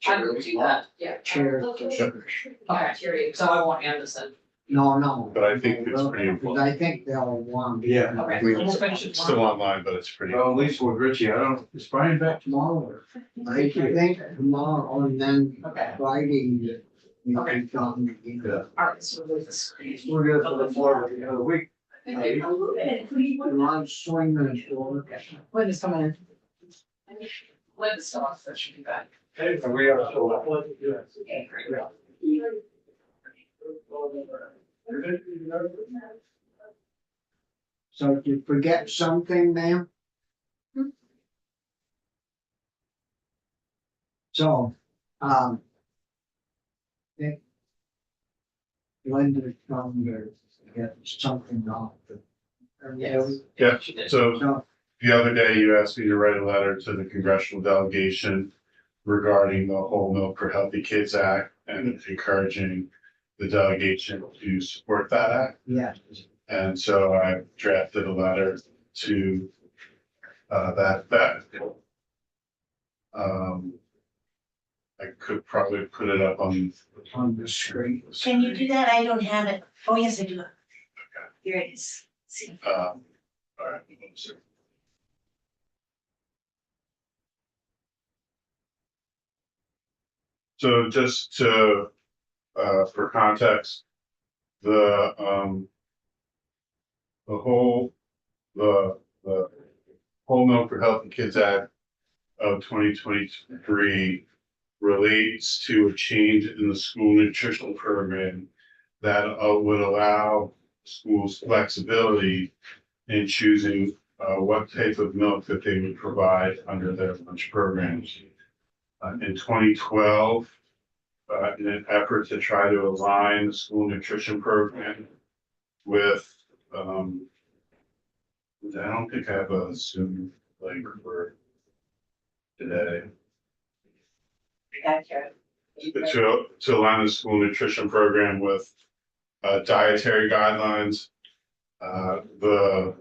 I would do that, yeah. Chair. Okay, so I want Anderson. No. But I think it's pretty Because important. I think they'll want. Yeah. Okay. We- We'll finish it Still tomorrow. online, but it's pretty. Well, at least with Richie, I don't, is Brian back tomorrow? Or? I think tomorrow and then Okay. Friday. You can come again. Yeah. All right, so we'll just. We're good for the floor the other week. You want to swing the door? Lynn is coming in. Lynn is still off, that should be back. Hey, we are still up. Okay, great. So did you forget something, ma'am? So, I think Linda's come to get something off. Yes. Yeah, She did. so So, the other day you asked me to write a letter to the congressional delegation regarding the Whole Milk for Healthy Kids Act and encouraging the delegation to support that act. yeah, And so I drafted a letter to that. I could probably put it up on. on the screen. Can you do that? I don't have it. Oh, yes, I do. Here it is. See. All right. So just to, for context, the whole Whole Milk for Healthy Kids Act of 2023 relates to a change in the school nutrition program that would allow schools flexibility in choosing what type of milk that they would provide under their lunch programs. In 2012, in an effort to try to align the school nutrition program with, I don't think I have a Zoom link for today. Gotcha. To align the school nutrition program with dietary guidelines. The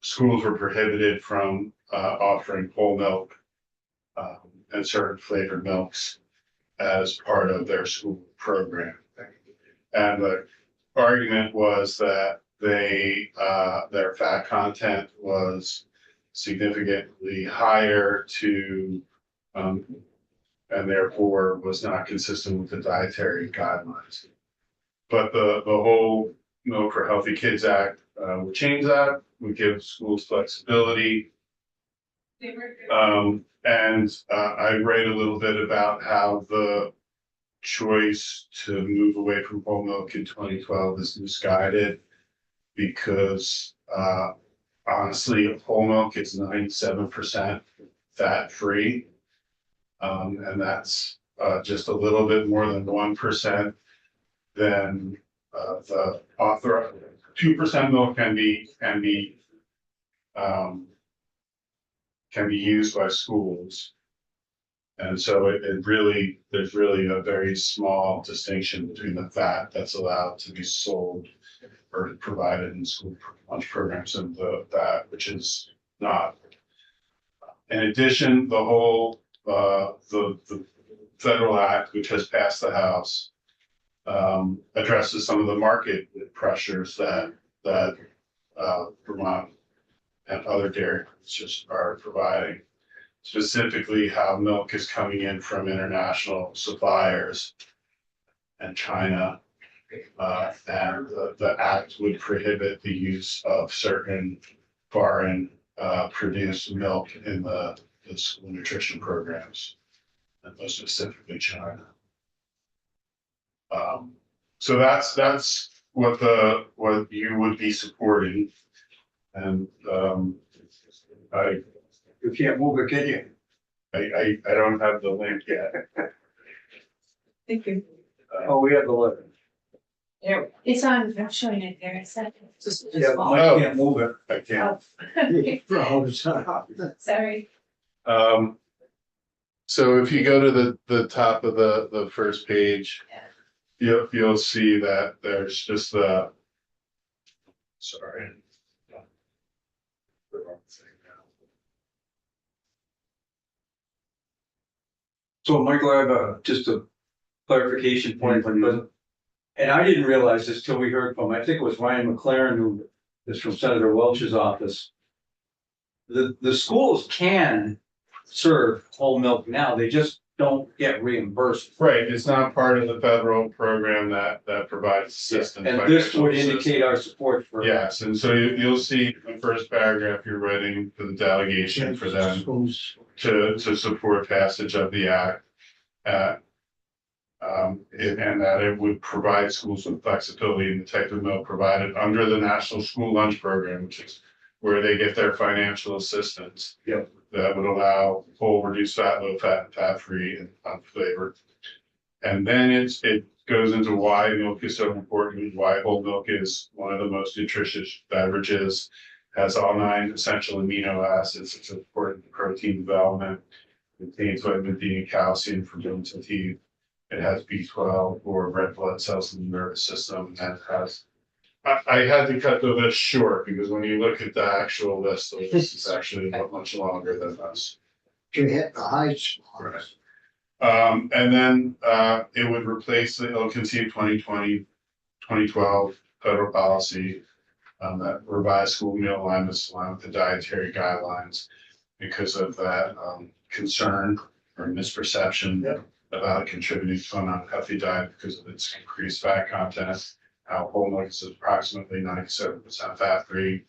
schools were prohibited from offering whole milk and certain flavored milks as part of their school program. And the argument was that their fat content was significantly higher and therefore was not consistent with the dietary guidelines. But the whole Milk for Healthy Kids Act would change that would give schools flexibility. I write a little bit about how the choice to move away from whole milk in 2012 is misguided because honestly, whole milk is 97% fat free. And that's just a little bit more than 1% than the author. 2% milk can be used by schools. And so there's really a very small distinction between the fat that's allowed to be sold or provided in school lunch programs and the fat, which is not. In addition, the whole, the federal act, which has passed the House, addresses some of the market pressures that Vermont and other dairy producers are providing. Specifically, how milk is coming in from international suppliers and China. And the act would prohibit the use of certain foreign produced milk in the school nutrition programs, and most specifically China. So that's what you would be supporting, and You can't move it, can you? I don't have the link yet. Thank you. Oh, we have the letter. It's on, I'm showing it there, it's that. Yeah, Mike can't move it. I can't. It froze up. Sorry. So if you go to the top of the first page, you'll see that there's just the, sorry. The wrong thing now. So Michael, I have just a clarification point for you. And I didn't realize this till we heard from, I think it was Ryan McLaren, who is from Senator Welch's office. The schools can serve whole milk now, they just don't get reimbursed. Right, it's not part of the federal program that provides assistance. And this financial would assistance. indicate our support for. Yes, and so you'll see in the first paragraph, you're writing for the delegation for them Schools. to support passage of the act. And that it would provide schools with flexibility in the type of milk provided under the National School Lunch Program, which is where they get their financial assistance. Yep. That would allow whole, reduced fat, low fat, and fat free and unflavored. And then it goes into why milk is so important, why whole milk is one of the most nutritious beverages, has all 9 essential amino acids. It's important for protein development, contains vitamin D and calcium for bones and teeth. It has B12 for red blood cells in the nervous system, and it has. I had to cut the list short because when you look at the actual list, the list is actually much longer than this. To hit the high spots. And then it would replace the LCNC 2012 federal policy that revised school meal alignments along with the dietary guidelines because of that concern or misperception about contributing to an unhealthy diet because of its increased fat content. How whole milk is approximately 97% fat free,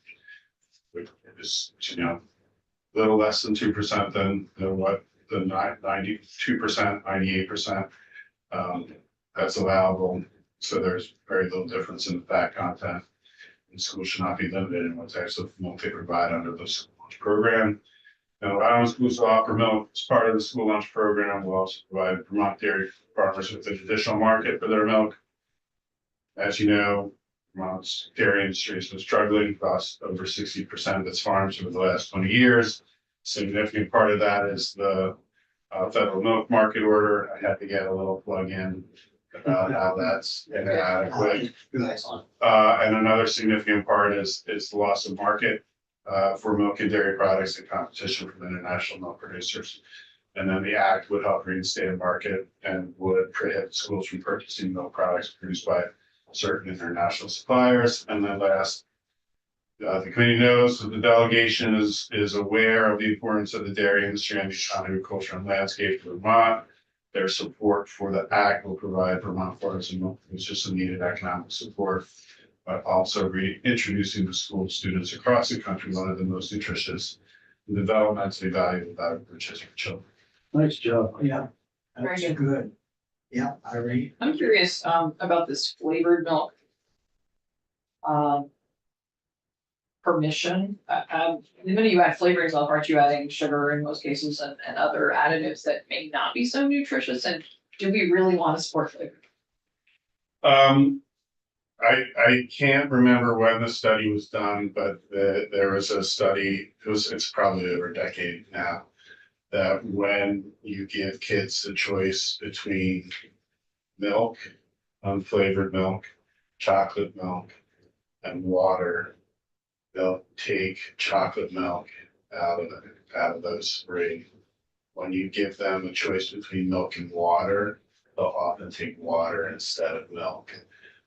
which is, a little less than 2% than what the 92%, 98% that's allowable. So there's very little difference in the fat content. And schools should not be limited in what types of milk they provide under the school lunch program. And allowing schools to offer milk as part of the school lunch program will also provide Vermont dairy farmers with an additional market for their milk. As you know, Vermont's dairy industry has been struggling, lost over 60% of its farms over the last 20 years. Significant part of that is the federal milk market order. I had to get a little plug in about how that's inadequate. And another significant part is the loss of market for milk and dairy products in competition from international milk producers. And then the act would help reinstate a market and would prohibit schools from purchasing milk products produced by certain international suppliers. And then last, the committee knows that the delegation is aware of the importance of the dairy industry and the agriculture and landscape of Vermont. Their support for the act will provide Vermont farmers and milk producers some needed economic support but also reintroducing to school students across the country one of the most nutritious and developmentally valuable beverages for children. Nice job. Yeah, Very that's good. Yeah, Irene. I'm curious, about this flavored milk. Permission, the minute you add flavorings milk, aren't you adding sugar in most cases and other additives that may not be so nutritious? And do we really want to support flavor? I can't remember when the study was done, but there was a study, it's probably over a decade now, that when you give kids the choice between milk, unflavored milk, chocolate milk, and water, they'll take chocolate milk out of those three. When you give them a choice between milk and water, they'll often take water instead of milk.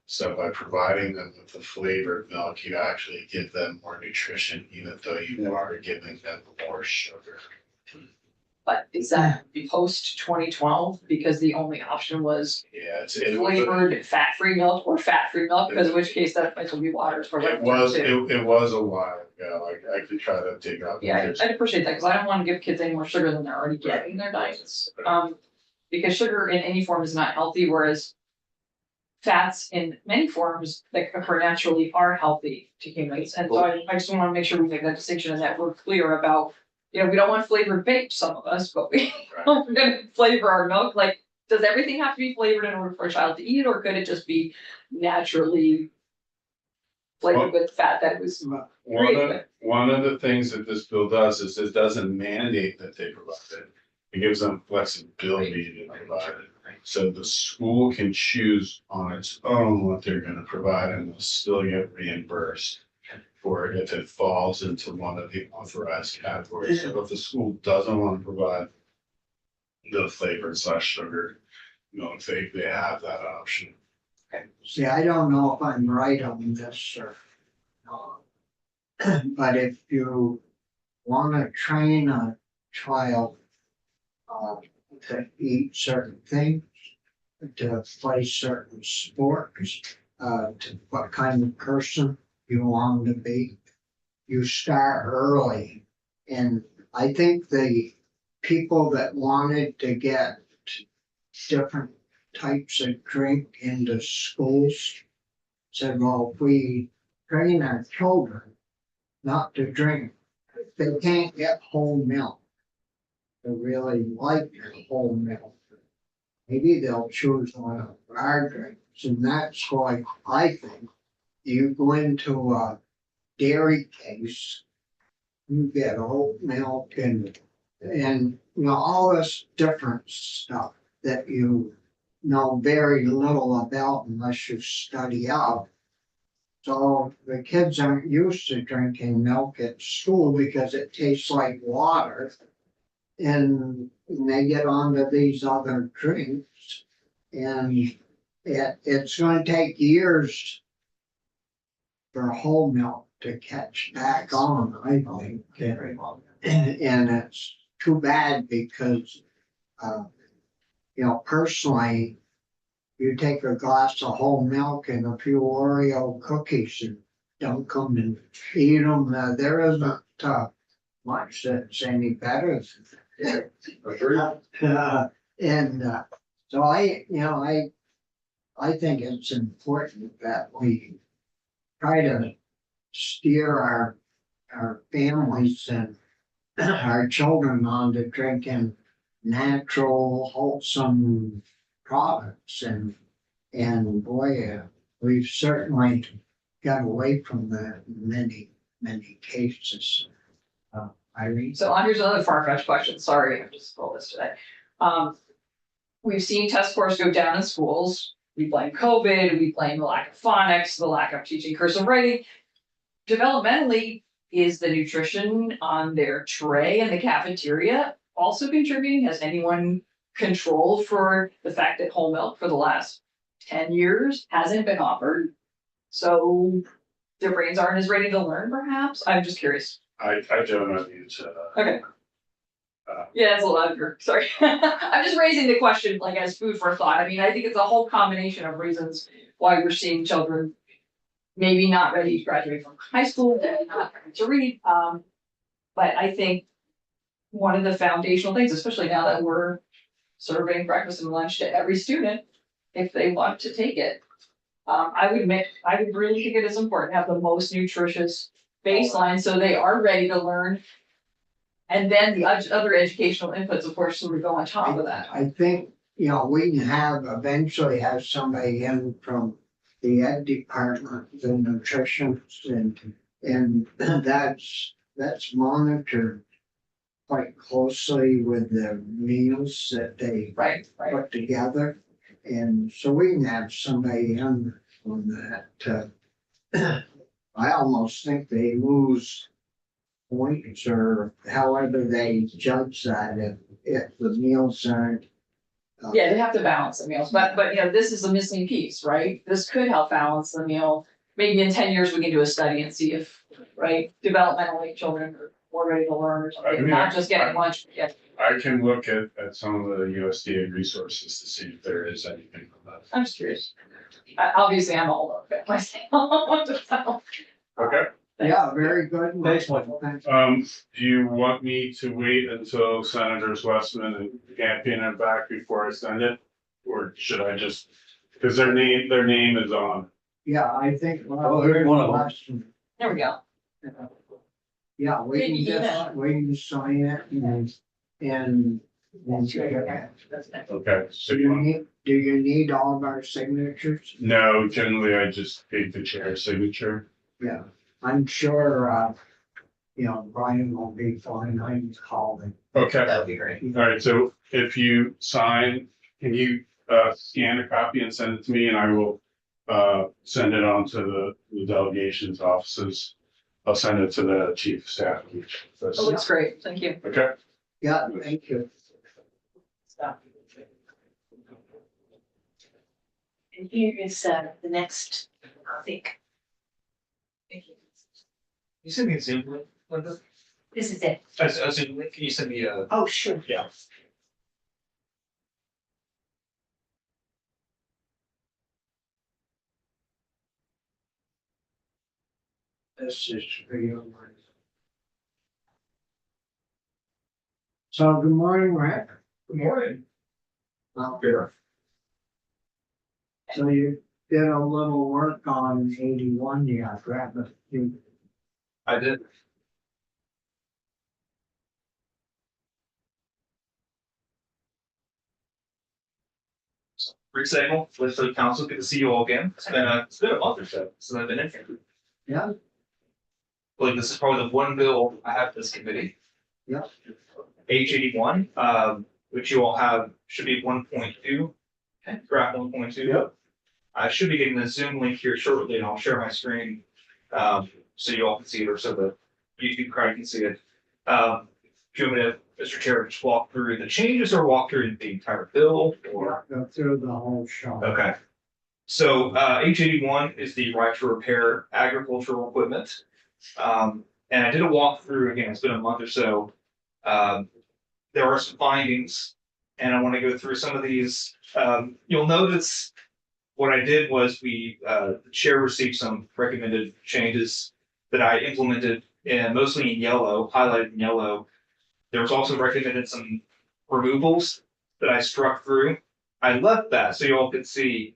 So by providing them with the flavored milk, you actually give them more nutrition, even though you are giving them more sugar. But is that post 2012 because the only option was Yeah, it was flavored fat-free milk or fat-free milk, because in which case that might as well be water as far as I'm concerned, too. it was a while ago. I could try to dig up. Yeah, I'd appreciate that, because I don't want to give kids any more sugar than they're already getting in their diets. Because sugar in any form is not healthy, whereas fats in many forms that occur naturally are healthy to humans. And so I just want to make sure we make that distinction and that we're clear about, you know, we don't want flavored baked, some of us, but we're gonna flavor our milk. Like, does everything have to be flavored in order for a child to eat, or could it just be naturally flavored with fat that was created with? One of the things that this bill does is it doesn't mandate that they provide it. It gives them flexibility to provide it. So the school can choose on its own what they're gonna provide, and they'll still get reimbursed for it if it falls into one of the authorized categories. So if the school doesn't want to provide the flavor / sugar, if they have that option. See, I don't know if I'm right on this or not. But if you wanna train a child to eat certain things, to play certain sports, to what kind of person you want to be, you start early. And I think the people that wanted to get different types of drink into schools said, well, if we train our children not to drink, if they can't get whole milk, they really like whole milk, maybe they'll choose one of our drinks. And that's why I think you go into a dairy case, you get oat milk and all this different stuff that you know very little about unless you study out. So the kids aren't used to drinking milk at school because it tastes like water. And they get onto these other drinks, and it's gonna take years for whole milk to catch back on, I think. And it's too bad because, personally, you take a glass of whole milk and a few Oreo cookies and dunk them and eat them. There isn't much that's any better. So I think it's important that we try to steer our families and our children on to drinking natural, wholesome products. And boy, we've certainly got away from that in many cases. Irene? So here's another far-fetched question. Sorry, I just pulled this today. We've seen test scores go down in schools. We blame COVID, we blame the lack of phonics, the lack of teaching cursive writing. Developmentally, is the nutrition on their tray in the cafeteria also contributing? Has anyone controlled for the fact that whole milk for the last 10 years hasn't been offered? So their brains aren't as ready to learn, perhaps? I'm just curious. I don't know the answer to that. Okay. Yeah, it's a lot of sorry. I'm just raising the question like as food for thought. I mean, I think it's a whole combination of reasons why we're seeing children maybe not ready to graduate from high school, maybe not ready to read. But I think one of the foundational things, especially now that we're serving breakfast and lunch to every student, if they want to take it. I would really think it is important to have the most nutritious baseline, so they are ready to learn. And then the other educational inputs, of course, sort of go on top of that. I think, you know, we can eventually have somebody in from the ed department, the nutritionists, and that's monitored quite closely with the meals that they Right. put together. And so we can have somebody in on that. I almost think they lose points or however they judge that if the meals aren't. Yeah, they have to balance the meals, but you know, this is a missing piece, right? This could help balance the meal. Maybe in 10 years, we can do a study and see if, right, developmentally children are more ready to learn or something, not just getting lunch. Yeah. I can look at some of the USDA resources to see if there is anything on that. I'm just curious. Obviously, I'm all over it myself. Okay. Yeah, very good. Thanks, Michael. Do you want me to wait until Senators Westman and Campion are back before I send it? Or should I just, because their name is on. Yeah, I think. Oh, here's one of them. Question. There we go. Yeah, we can we can sign it and. Okay. So Do you need all of our signatures? no, generally I just take the chair signature. Yeah, I'm sure, you know, Brian will be fine. I can call him. Okay. That would be great. All right, so if you sign, can you scan a copy and send it to me and I will send it on to the delegation's offices. I'll send it to the chief of staff. It looks great. Thank you. Okay. Yeah, thank you. And here is the next, I think. Thank you. You send me a Zoom link, Linda? This is it. A Zoom link, can you send me a? Oh, sure. Yeah. This is for you. So good morning, Rick. Good morning. Here. So you did a little work on 81, yeah, grab a few. I did. Rick Sable, Legislative Council, good to see you all again. It's been a month or so since I've been in here. Yeah. I believe this is probably the one bill I have for this committee. Yeah. H81, which you all have, should be 1.2. Draft 1.2. Yep. I should be getting the Zoom link here shortly and I'll share my screen, so you all can see it or so the YouTube crowd can see it. Do you want me to, Mr. Chair, just walk through the changes or walk through the entire bill or? Go through the whole show. Okay. So, H81 is the right to repair agricultural equipment. And I did a walkthrough, again, it's been a month or so. There are some findings and I want to go through some of these. You'll notice what I did was the chair received some recommended changes that I implemented mostly in yellow, highlighted in yellow. There was also recommended some removals that I struck through. I left that so you all could see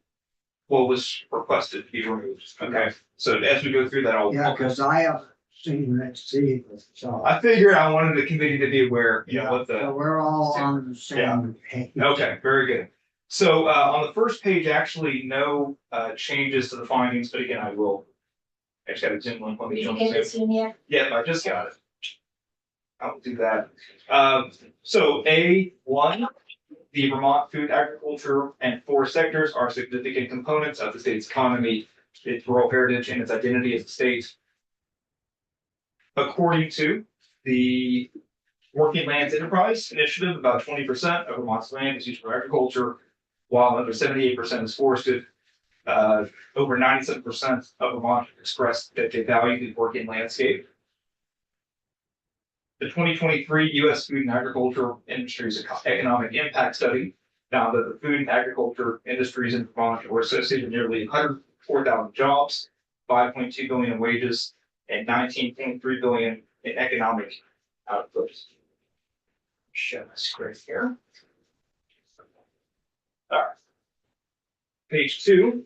what was requested to be removed. Okay, so as we go through that, Yeah, because I haven't seen it, so. I figured I wanted the committee to be aware, you know, what the. So we're all on the same page. Okay, very good. So on the first page, actually, no changes to the findings, but again, I will. I just got a Zoom link. Let me Did you jump get in. this in yet? Yeah, I just got it. I'll do that. So A1, the Vermont food, agriculture, and forest sectors are significant components of the state's economy, its rural heritage, and its identity as a state. According to the Working Lands Enterprise Initiative, about 20% of Vermont's land is used for agriculture, while under 78% is forested. Over 97% of Vermont expressed that they value the working landscape. The 2023 U.S. Food and Agriculture Industries Economic Impact Study found that the food and agriculture industries in Vermont were associated with nearly 104,000 jobs, 5.2 billion in wages, and 19.3 billion in economic output. Show my screen here. All right. Page 2.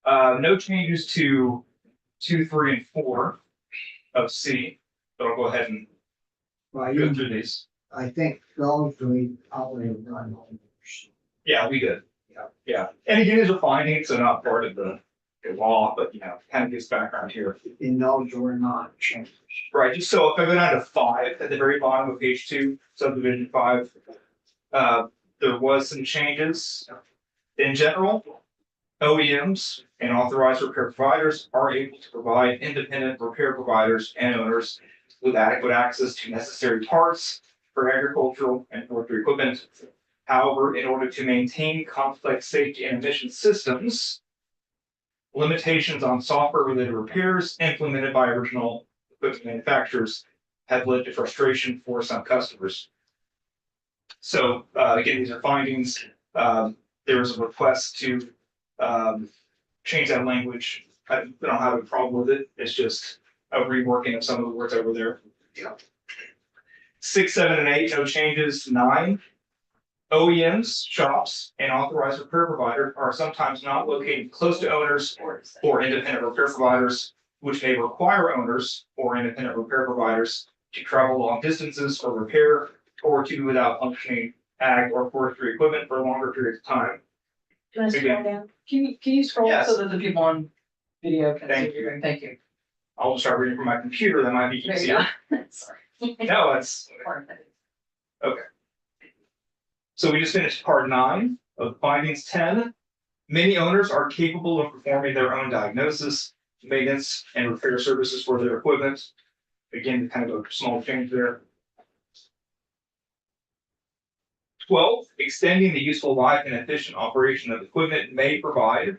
No changes to 2, 3, and 4 of C, but I'll go ahead and Well, go through these. I think those we probably run over. Yeah, we did. Yeah. And again, these are findings, so not part of the law, but kind of gives background here. And those were not changed. Right, just so if I go down to 5 at the very bottom of page 2, subdivision 5, there was some changes. In general, OEMs and authorized repair providers are able to provide independent repair providers and owners with adequate access to necessary parts for agricultural and forestry equipment. However, in order to maintain complex safety and emission systems, limitations on software-related repairs implemented by original equipment manufacturers have led to frustration for some customers. So again, these are findings. There was a request to change that language. I don't have a problem with it. It's just a reworking of some of the words that were there. 6, 7, and 8, no changes. 9, OEMs, shops, and authorized repair providers are sometimes not located close to owners or independent repair providers, which may require owners or independent repair providers to travel long distances for repair or to be without functioning ag or forestry equipment for longer periods of time. Do I scroll down? Can you scroll Yes. so that the people on video can Thank see? you. Thank you. I'll just start reading from my computer. That might be There you easier. go. Sorry. No, it's okay. So we just finished part 9 of findings 10. Many owners are capable of performing their own diagnosis, maintenance, and repair services for their equipment. Again, kind of a small change there. 12, extending the useful life and efficient operation of equipment may provide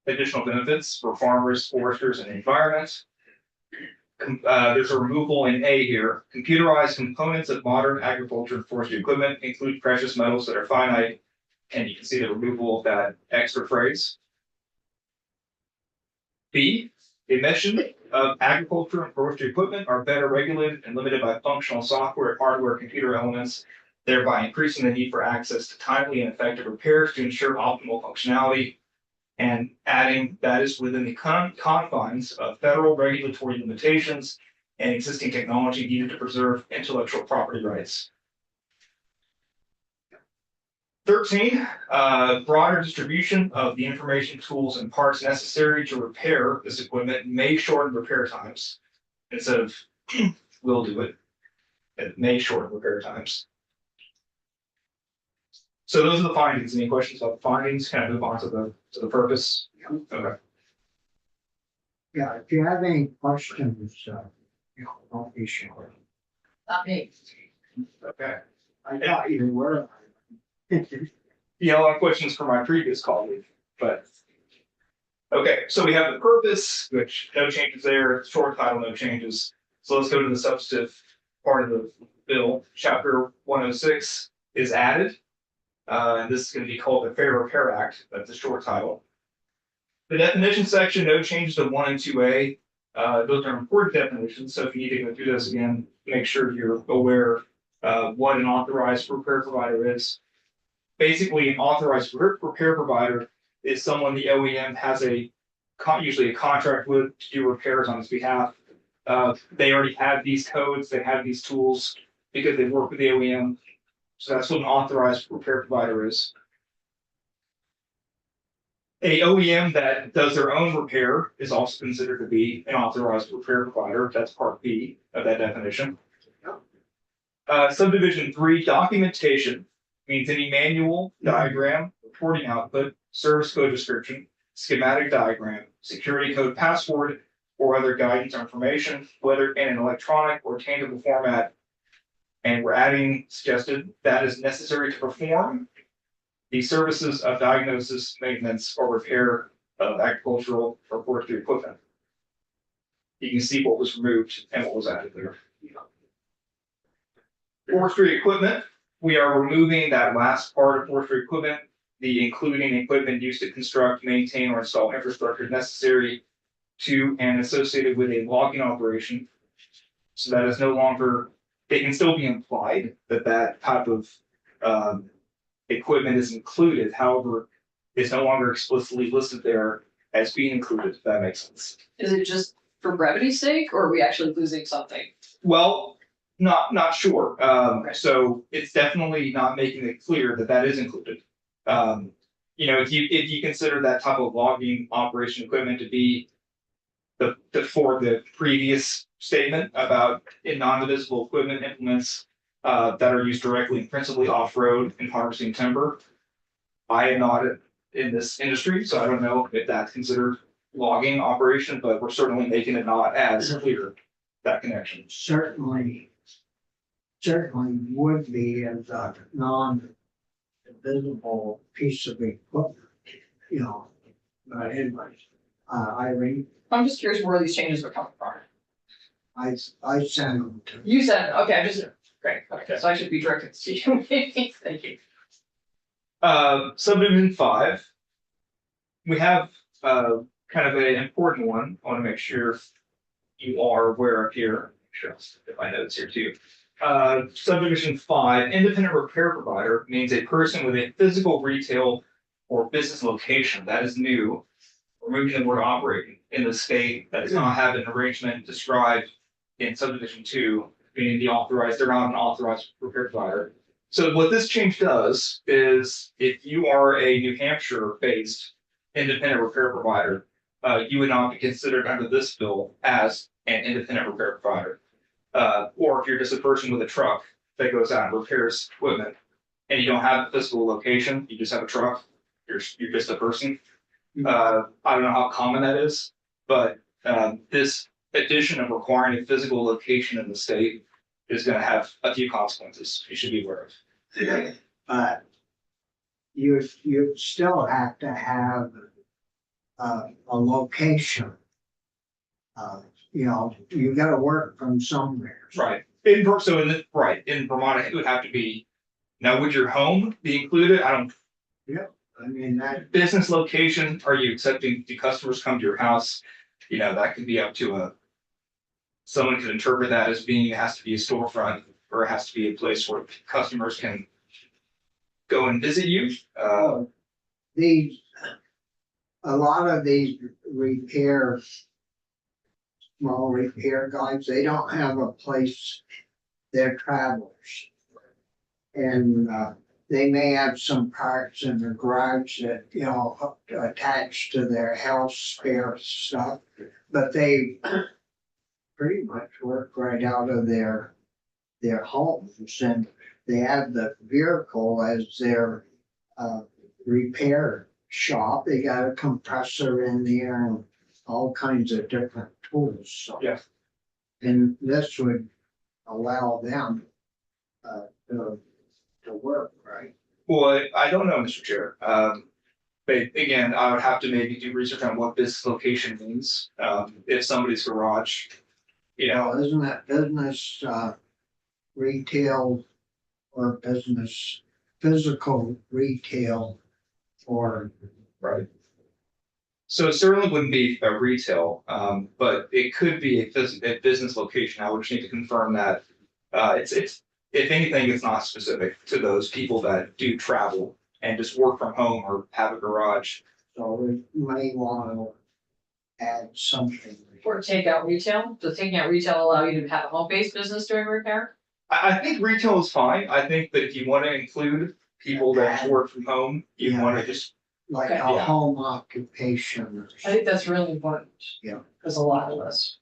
additional benefits for farmers, foresters, and the environment. There's a removal in A here. Computerized components of modern agriculture and forestry equipment include precious metals that are finite, and you can see the removal of that extra phrase. B, emission of agriculture and forestry equipment are better regulated and limited by functional software, hardware, computer elements, thereby increasing the need for access to timely and effective repairs to ensure optimal functionality, and adding that is within the confines of federal regulatory limitations and existing technology needed to preserve intellectual property rights. 13, broader distribution of the information, tools, and parts necessary to repair this equipment may shorten repair times. Instead of will do it, it may shorten repair times. So those are the findings. Any questions about the findings? Kind of move on to the purpose. Okay. Yeah, if you have any questions, don't be sure. Not me. Okay. I thought you were. Yeah, a lot of questions from my previous colleague, but. Okay, so we have the purpose, which no changes there, short title, no changes. So let's go to the substantive part of the bill. Chapter 106 is added. And this is going to be called the Fair Repair Act. That's the short title. The definition section, no changes to 1 and 2A. Those are important definitions. So if you need to go through those again, make sure you're aware what an authorized repair provider is. Basically, an authorized repair provider is someone the OEM has usually a contract with to do repairs on its behalf. They already have these codes, they have these tools because they work with the OEM. So that's what an authorized repair provider is. A OEM that does their own repair is also considered to be an authorized repair provider. That's part B of that definition. Subdivision 3, documentation means any manual, diagram, reporting output, service code description, schematic diagram, security code password, or other guidance or information, whether in an electronic or tangible format. And we're adding suggested that is necessary to perform the services of diagnosis, maintenance, or repair of agricultural or forestry equipment. You can see what was removed and what was added there. Forestry equipment, we are removing that last part of forestry equipment, the including equipment used to construct, maintain, or install infrastructure necessary to and associated with a logging operation. So that is no longer, it can still be implied that that type of equipment is included. However, it's no longer explicitly listed there as being included, if that makes sense. Is it just for brevity's sake, or are we actually losing something? Well, not sure. So it's definitely not making it clear that that is included. You know, if you consider that type of logging operation equipment to be for the previous statement about non-divisible equipment implements that are used directly and principally off-road and harvesting timber. I am not in this industry, so I don't know if that's considered logging operation, but we're certainly making it not as clear, that connection. Certainly would be as a non-visible piece of equipment, you know. But anyways, Irene, I'm just curious where these changes are coming from. I sent them to. You said, okay, I'm just, great, okay, so I should be directed to you. Thank you. Subdivision 5. We have kind of an important one. I want to make sure you are aware of here. Sure, I'll get my notes here too. Subdivision 5, independent repair provider means a person with a physical retail or business location. That is new. Removing the word operating in the state that does not have an arrangement described in subdivision 2, meaning they're not an authorized repair provider. So what this change does is if you are a New Hampshire based independent repair provider, you would not be considered under this bill as an independent repair provider. Or if you're just a person with a truck that goes out and repairs equipment and you don't have a physical location, you just have a truck, you're just a person. I don't know how common that is, but this addition of requiring a physical location in the state is going to have a few consequences you should be aware of. But you still have to have a location. You know, you gotta work from somewhere. Right. In Vermont, it would have to be. Now, would your home be included? I don't. Yep. I mean, that Business location, are you accepting, do customers come to your house? You know, that could be up to someone could interpret that as being, it has to be a storefront, or it has to be a place where customers can go and visit you. A lot of these small repair guys, they don't have a place, they're travelers. And they may have some parts in their garage that, you know, attached to their house spare stuff, but they pretty much work right out of their homes, and they have the vehicle as their repair shop. They got a compressor in there and all kinds of different tools, so. Yeah. And this would allow them to work, right? Well, I don't know, Mr. Chair. But again, I would have to maybe do research on what business location means. If somebody's garage, you know. Well, isn't that business, retail or business, physical retail or? Right. So it certainly wouldn't be a retail, but it could be a business location. I would just need to confirm that. It's if anything, it's not specific to those people that do travel and just work from home or have a garage. So we may want to add something. Or takeout retail, does taking out retail allow you to have a home-based business doing repair? I think retail is fine. I think that if you want to include people that work from home, you want to just. Like Okay. a home occupation. I think that's really important. Yeah. Because a lot of us.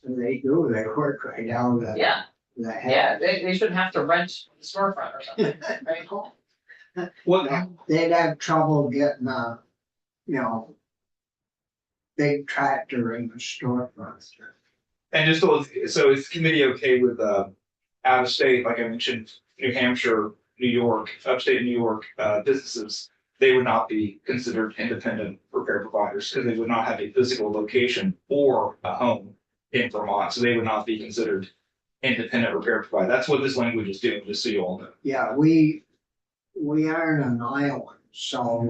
And they do, they work right out of Yeah, the house. yeah, they shouldn't have to rent a storefront or something, right? What? They'd have trouble getting a, you know, big tractor in the storefront. And just so is the committee okay with out of state, like I mentioned, New Hampshire, New York, upstate New York businesses, they would not be considered independent repair providers because they would not have a physical location or a home in Vermont. So they would not be considered independent repair provider. That's what this language is doing, just so you all know. Yeah, we are in an island. So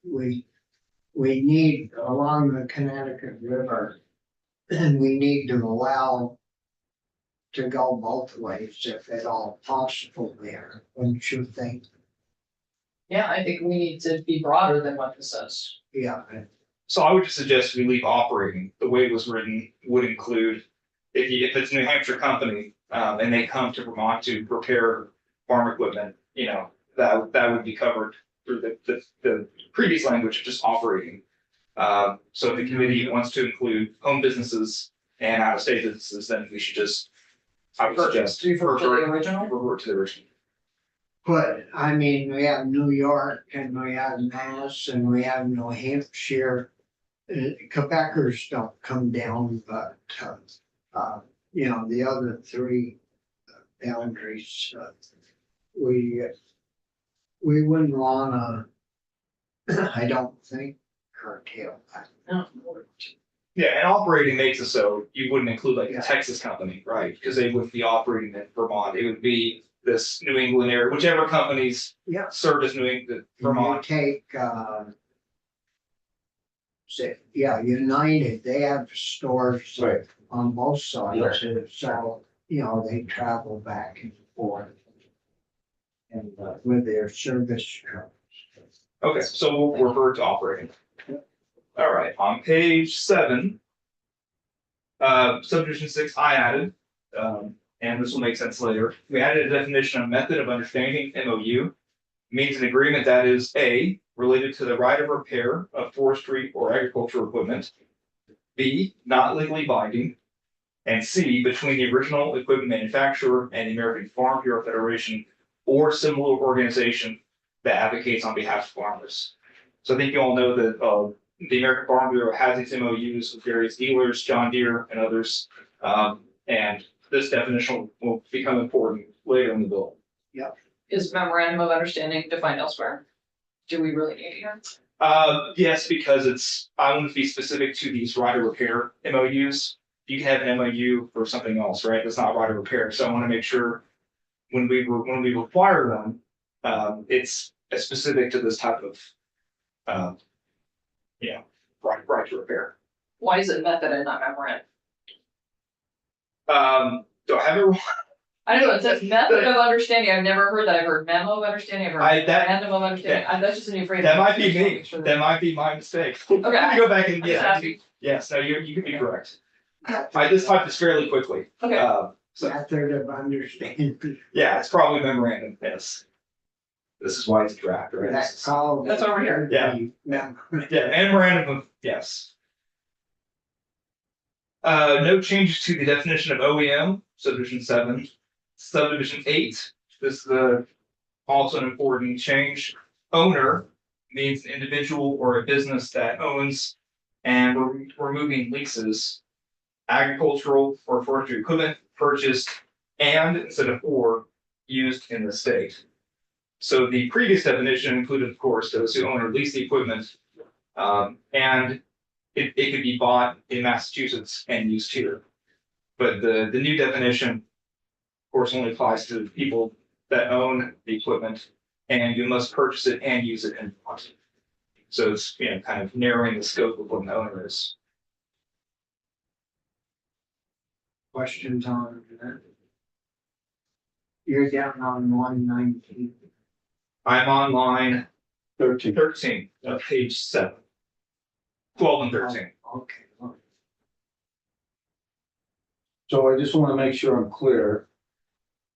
we need along the Connecticut River, and we need to allow to go both ways if at all possible there, wouldn't you think? Yeah, I think we need to be broader than what this says. Yeah, So I would just suggest we leave operating. The way it was written would include, if it's a New Hampshire company, and they come to Vermont to repair farm equipment, you know, that would be covered through the previous language of just operating. So if the committee wants to include home businesses and out-of-state businesses, then we should just, I would suggest. Revert to the original? Revert to the original. but I mean, we have New York and we have Mass and we have New Hampshire. Quebecers don't come down, but, you know, the other three boundaries, we wouldn't wanna, I don't think, curtail that. No. Yeah, and operating makes it so you wouldn't include like Yeah. a Texas company, right? Because they wouldn't be operating in Vermont. It would be this New England area, whichever companies Yeah. serve as New England, You Vermont. take, say, yeah, United, they have stores Right. on both sides, so, you know, they travel back and forth. And with their service trucks. Okay, so we'll revert to operating. All right, on page 7. Subdivision 6, I added, and this will make sense later. We added a definition of method of understanding, MOU. Means an agreement that is A, related to the right of repair of forestry or agricultural equipment. B, not legally binding. And C, between the original equipment manufacturer and the American Farm Bureau Federation or similar organization that advocates on behalf of farmers. So I think you all know that the American Farm Bureau has these MOUs with various dealers, John Deere and others. And this definition will become important later in the bill. Is memorandum of understanding defined elsewhere? Do we really need it here? Yes, because I want to be specific to these right of repair MOUs. You can have an MOU for something else, right? That's not right of repair. So I want to make sure when we require them, it's specific to this type of, right to repair. Why is it method and not memorandum? Do I have it wrong? I don't know, it says method of understanding, I've never heard that, I've heard memo of understanding, I've heard memorandum of understanding, that's just a new phrase. That might be me. Sure That might be my mistake. Okay. Let me go back and, I'm just asking. yes, no, you can be correct. I just typed this fairly quickly. Okay. So, Method of understanding. yeah, it's probably memorandum, yes. This is why it's a draft, right? That's called. That's over here. Yeah. Yeah, memorandum of, yes. No changes to the definition of OEM, subdivision 7. Subdivision 8, this is also an important change. Owner means an individual or a business that owns, and we're removing leases. Agricultural or forestry equipment purchased and instead of or used in the state. So the previous definition included, of course, those who own or lease the equipment. And it could be bought in Massachusetts and used here. But the new definition, of course, only applies to people that own the equipment, and you must purchase it and use it in Vermont. So it's, kind of narrowing the scope of what an owner is. Questions on that? You're down on 119. I'm on line 13. 13 of page 7. 12 and 13. Okay. So I just want to make sure I'm clear.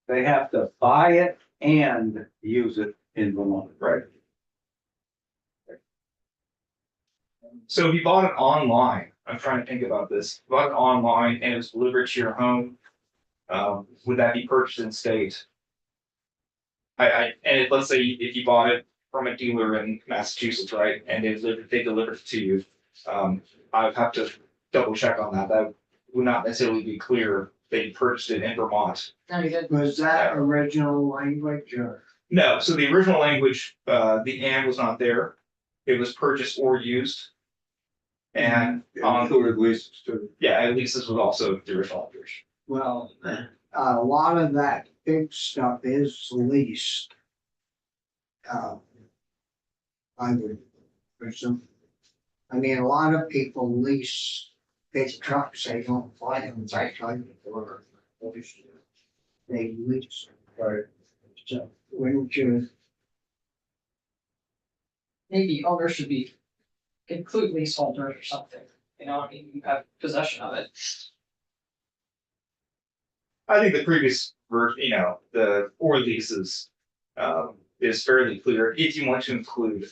They have to buy it and use it in Vermont. Right. So if you bought it online, I'm trying to think about this. If you bought it online and it was delivered to your home, would that be purchased in state? Let's say if you bought it from a dealer in Massachusetts, right, and they delivered it to you, I would have to double check on that. That would not necessarily be clear they purchased it in Vermont. No, you did. Was that original language or? No, so the original language, the and was not there. It was purchased or used. And Included leases too. yeah, leases was also the original language. Well, a lot of that big stuff is leased. I would presume. I mean, a lot of people lease big trucks, they don't fly them, right, or they lease, or, so, wouldn't you, Maybe owners should be include leaseholders or something, you know, I mean, you have possession of it. I think the previous version, the or leases, is fairly clear. If you want to include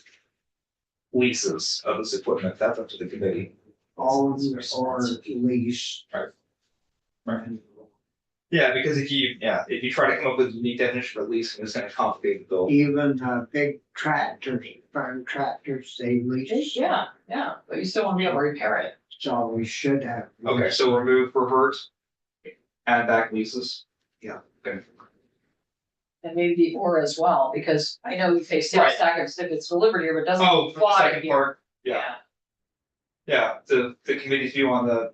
leases of this equipment, that's up to the committee. own or lease? Right. Yeah, because if you try to come up with a unique definition for lease, it's gonna complicate the bill. Even, big tractors, farm tractors, they lease. Yeah, but you still wanna be able to repair it. So we should have. Okay, so remove revert, add back leases. Yeah. Okay. And maybe the or as well, because I know we say sales Right. tax if it's delivered here, but doesn't Oh, for the apply second here. part, yeah. Yeah, the committee's view on the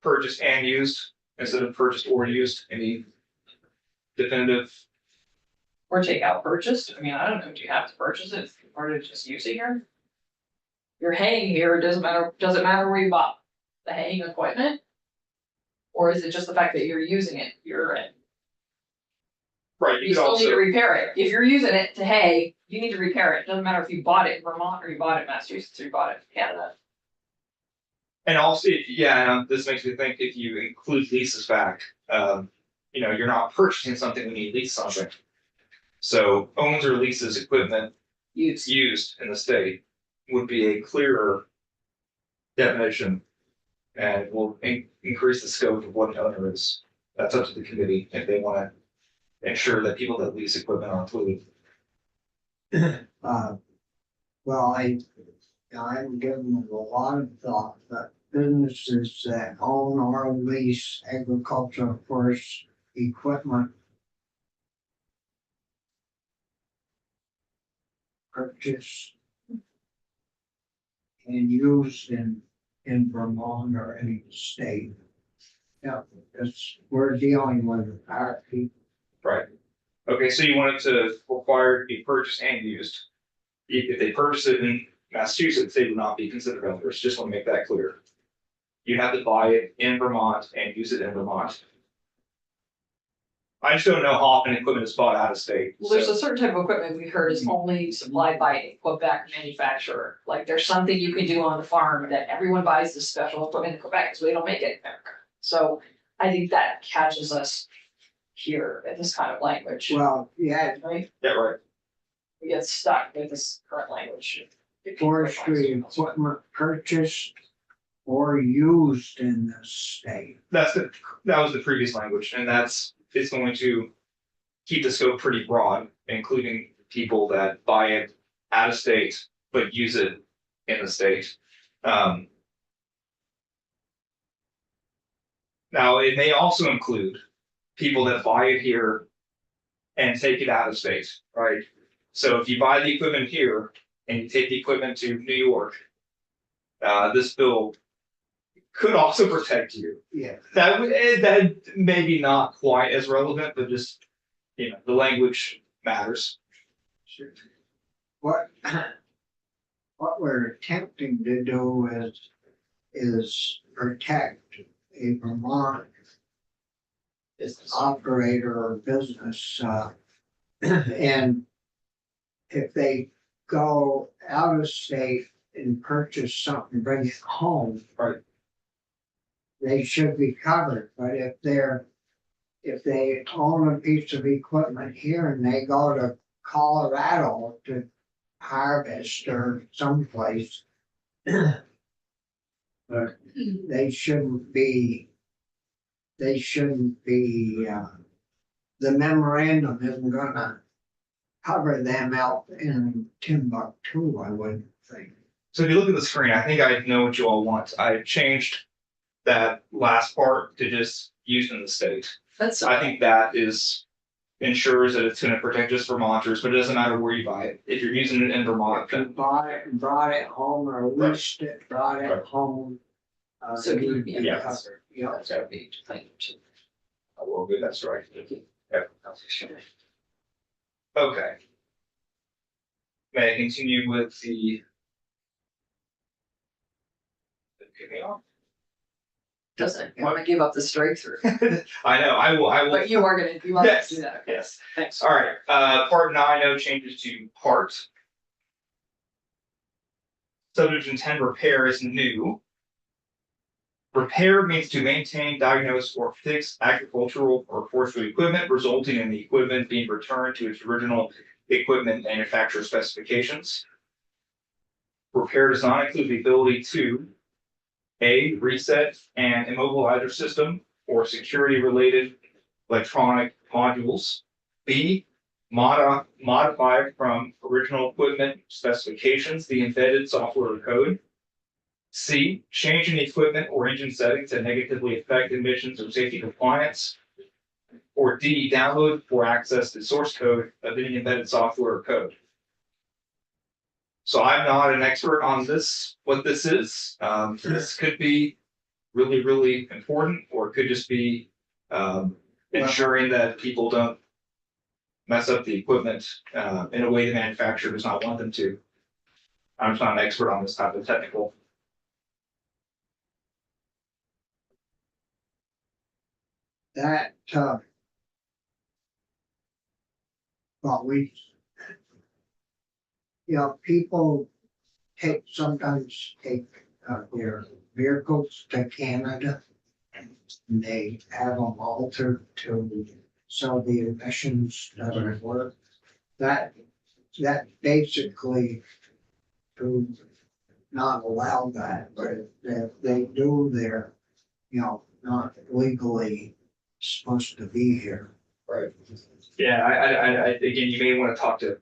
purchased and used instead of purchased or used, any definitive. Or take out purchased, I mean, I don't know, do you have to purchase it or to just use it here? You're haying here, it does it matter where you bought the haying equipment? Or is it just the fact that you're using it, Right, you you could still need to also, repair it, if you're using it to hay, you need to repair it, doesn't matter if you bought it in Vermont or you bought it in Massachusetts or you bought it in Canada. and also, this makes me think if you include leases back, you're not purchasing something when you lease something. So owns or leases equipment used in the state would be a clearer definition. And will increase the scope of what an owner is. That's up to the committee if they wanna ensure that people that lease equipment are included. Well, I'm giving a lot of thought, but businesses that own or lease agricultural forest equipment. Purchased and used in Vermont or any state. Yeah, because we're dealing with our people. Right. Okay, so you want it to require to be purchased and used. If they purchase it in Massachusetts, they would not be considered owners, just want to make that clear. You have to buy it in Vermont and use it in Vermont. I just don't know how often equipment is bought out of state. Well, there's so- a certain type of equipment we heard is only supplied by a Quebec manufacturer, like there's something you can do on the farm that everyone buys this special equipment in Quebec, because we don't make it in America. So I think that catches us here in this kind of language, Well, yeah, right? Yeah, right. We get stuck with this current language. forestry equipment purchased or used in the state. That was the previous language, and it's going to keep the scope pretty broad, including people that buy it out of state, but use it in the state. Now, it may also include people that buy it here and take it out of state, right? So if you buy the equipment here and you take the equipment to New York, this bill could also protect you. Yeah. That maybe not quite as relevant, but just, the language matters. What we're attempting to do is protect a Vermont operator or business, and if they go out of state and purchase something, bring it home. Right. They should be covered, but if they own a piece of equipment here and they go to Colorado to harvest or someplace, they shouldn't be, the memorandum isn't gonna cover them out in Timbuktu, I wouldn't think. So if you look at the screen, I think I know what you all want. I changed that last part to just used in the state. I think that ensures that it's gonna protect just Vermonters, but it doesn't matter where you buy it. If you're using it in Vermont, If you then bought it and brought it home or leased it, brought it Right. home. So it would be you'd covered. covered, yeah. That's gotta be language. oh, well, good, that's right. Yep. Okay. May I continue with the? Doesn't want to give up the straight through, I know, I will. but you are gonna do Yes, that. yes. Thanks. All right, part 9, no changes to part. Subdivision 10, repair is new. Repair means to maintain, diagnose, or fix agricultural or forestry equipment, resulting in the equipment being returned to its original equipment manufacturer specifications. Repair does not include the ability to A, reset and immobilize your system or security-related electronic modules. B, modify from original equipment specifications the embedded software or code. C, changing equipment or engine settings that negatively affect emissions or safety compliance. Or D, download or access the source code of any embedded software or code. So I'm not an expert on this, what this is. This could be really, really important, or it could just be ensuring that people don't mess up the equipment in a way the manufacturer does not want them to. I'm just not an expert on this type of technical. That, well, people sometimes take their vehicles to Canada and they have them altered to so the emissions doesn't work. That basically to not allow that, but if they do, they're, not legally supposed to be here. Right. Yeah, I again, you may want to talk to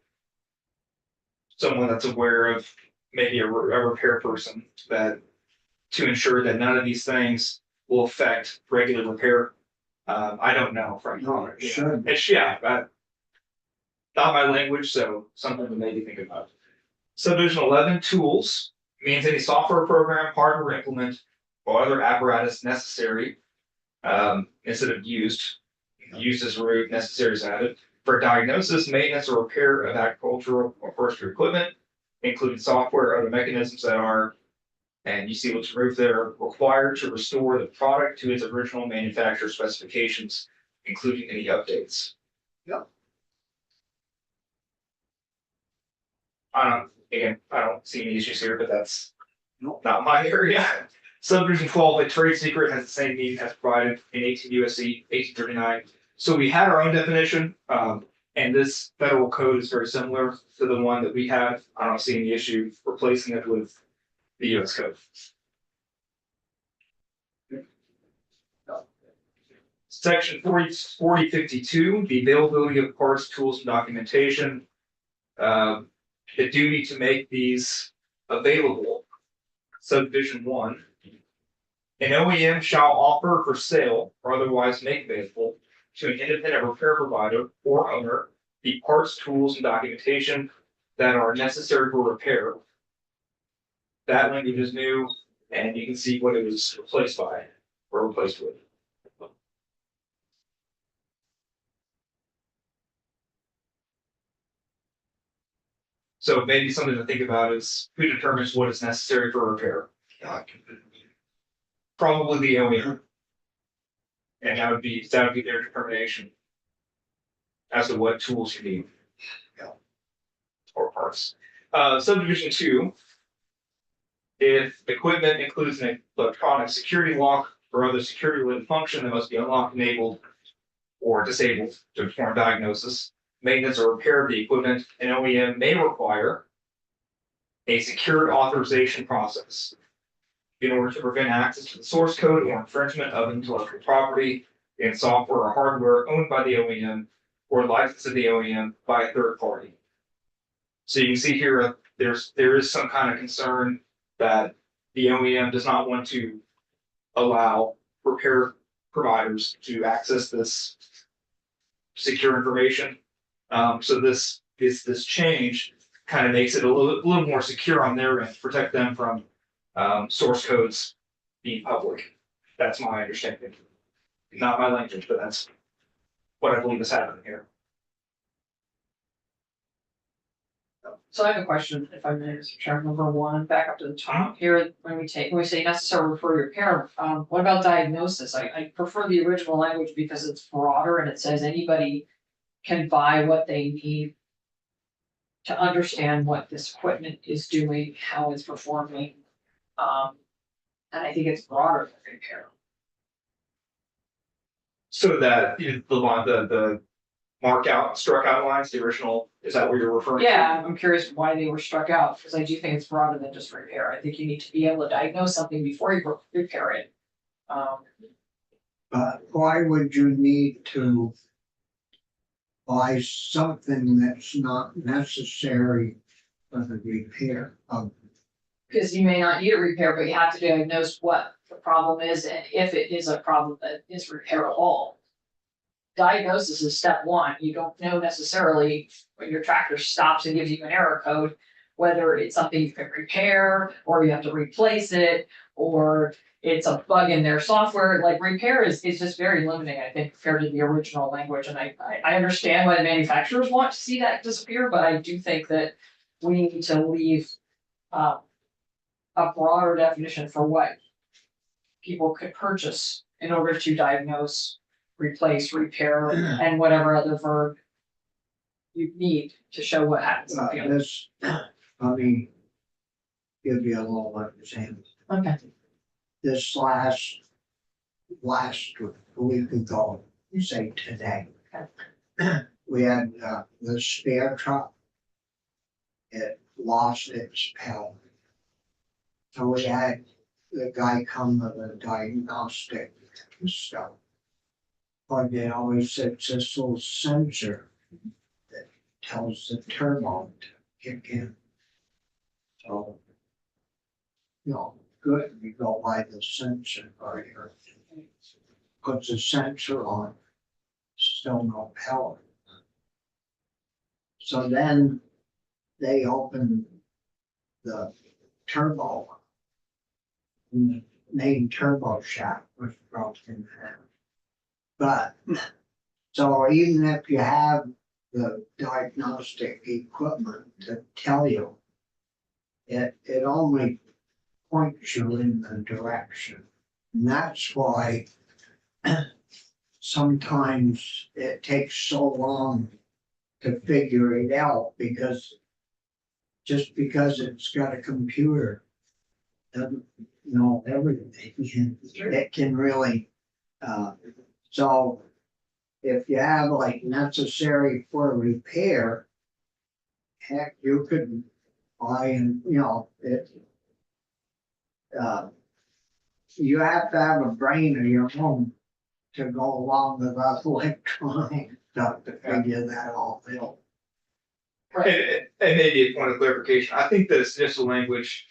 someone that's aware of maybe a repair person that to ensure that none of these things will affect regular repair. I don't know, frankly. No, it should. It's not my language, so something to maybe think about. Subdivision 11, tools means any software program, hardware implement, or other apparatus necessary instead of used. Used as root, necessary is added for diagnosis, maintenance, or repair of agricultural or forestry equipment, including software or other mechanisms that are, and you see what's roof there, required to restore the product to its original manufacturer specifications, including any updates. Yep. I don't see any issues here, but that's not my area. Subdivision 12, a trade secret has the same meaning as provided in 18 U.S.C. 1839. So we had our own definition, and this federal code is very similar to the one that we have. I don't see any issue replacing it with the U.S. code. Section 4052, the availability of parts, tools, and documentation. The duty to make these available. Subdivision 1. An OEM shall offer for sale or otherwise make available to an independent repair provider or owner the parts, tools, and documentation that are necessary for repair. That language is new, and you can see what it was replaced by or replaced with. So maybe something to think about is who determines what is necessary for repair. Probably the OEM. And that would be their determination as to what tools you need. Or parts. Subdivision 2. If equipment includes an electronic security lock or other security related function that must be unlocked, enabled, or disabled to perform diagnosis, maintenance, or repair of the equipment, an OEM may require a secured authorization process in order to prevent access to the source code or infringement of intellectual property in software or hardware owned by the OEM or licensed to the OEM by a third party. So you can see here, there is some kind of concern that the OEM does not want to allow repair providers to access this secure information. So this change kind of makes it a little more secure on their end, protect them from source codes being public. That's my understanding. Not my language, but that's what I believe is happening here. So I have a question, if I may, Mr. Chairman, number one, back up to the top here, when we say necessary refer your parent, what about diagnosis? I prefer the original language because it's broader and it says anybody can buy what they need to understand what this equipment is doing, how it's performing. And I think it's broader than repair. So that, the mark out, struck out lines, the original, is that what you're referring to? Yeah, I'm curious why they were struck out, because I do think it's broader than just repair. I think you need to be able to diagnose something before you repair it. But why would you need to buy something that's not necessary for the repair of? Because you may not need a repair, but you have to diagnose what the problem is and if it is a problem that is repairable. Diagnosis is step one. You don't know necessarily when your tractor stops and gives you an error code, whether it's something you can repair or you have to replace it, or it's a bug in their software. Like repair is just very limiting, I think, compared to the original language. And I understand why the manufacturers want to see that disappear, but I do think that we need to leave a broader definition for what people could purchase in order to diagnose, replace, repair, and whatever other verb you need to show what happens. in the field. This, let me give you a little example. Okay. This last week ago, say today, we had the spare truck. It lost its power. So we had the guy come with a diagnostic stuff. But they always said it's this little sensor that tells the turbo to kick in. So, good, we go by the sensor right here. Puts the sensor on, still no power. So then they opened the turbo. And the main turbo shaft was broken down. But, so even if you have the diagnostic equipment to tell you, it only points you in the direction. And that's why sometimes it takes so long to figure it out, because just because it's got a computer doesn't know everything. It can really, so if you have like necessary for repair, heck, you could buy and, you have to have a brain of your own to go along with us electronic stuff to figure that all out. And maybe a point of clarification, I think this initial language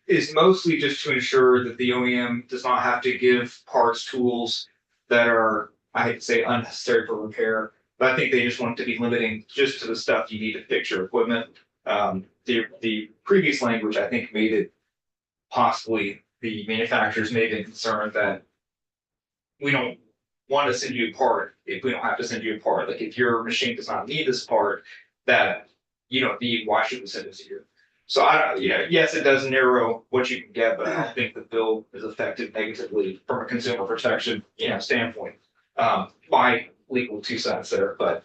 is mostly just to ensure that the OEM does not have to give parts, tools that are, I hate to say, unnecessary for repair. But I think they just want to be limiting just to the stuff you need to fix your equipment. The previous language, I think, made it possibly the manufacturers may have been concerned that we don't want to send you a part if we don't have to send you a part. Like if your machine does not need this part that you don't need, why should we send it to you? So yes, it does narrow what you can get, but I don't think the bill is affected negatively from a consumer protection, standpoint. My legal 2 cents there, but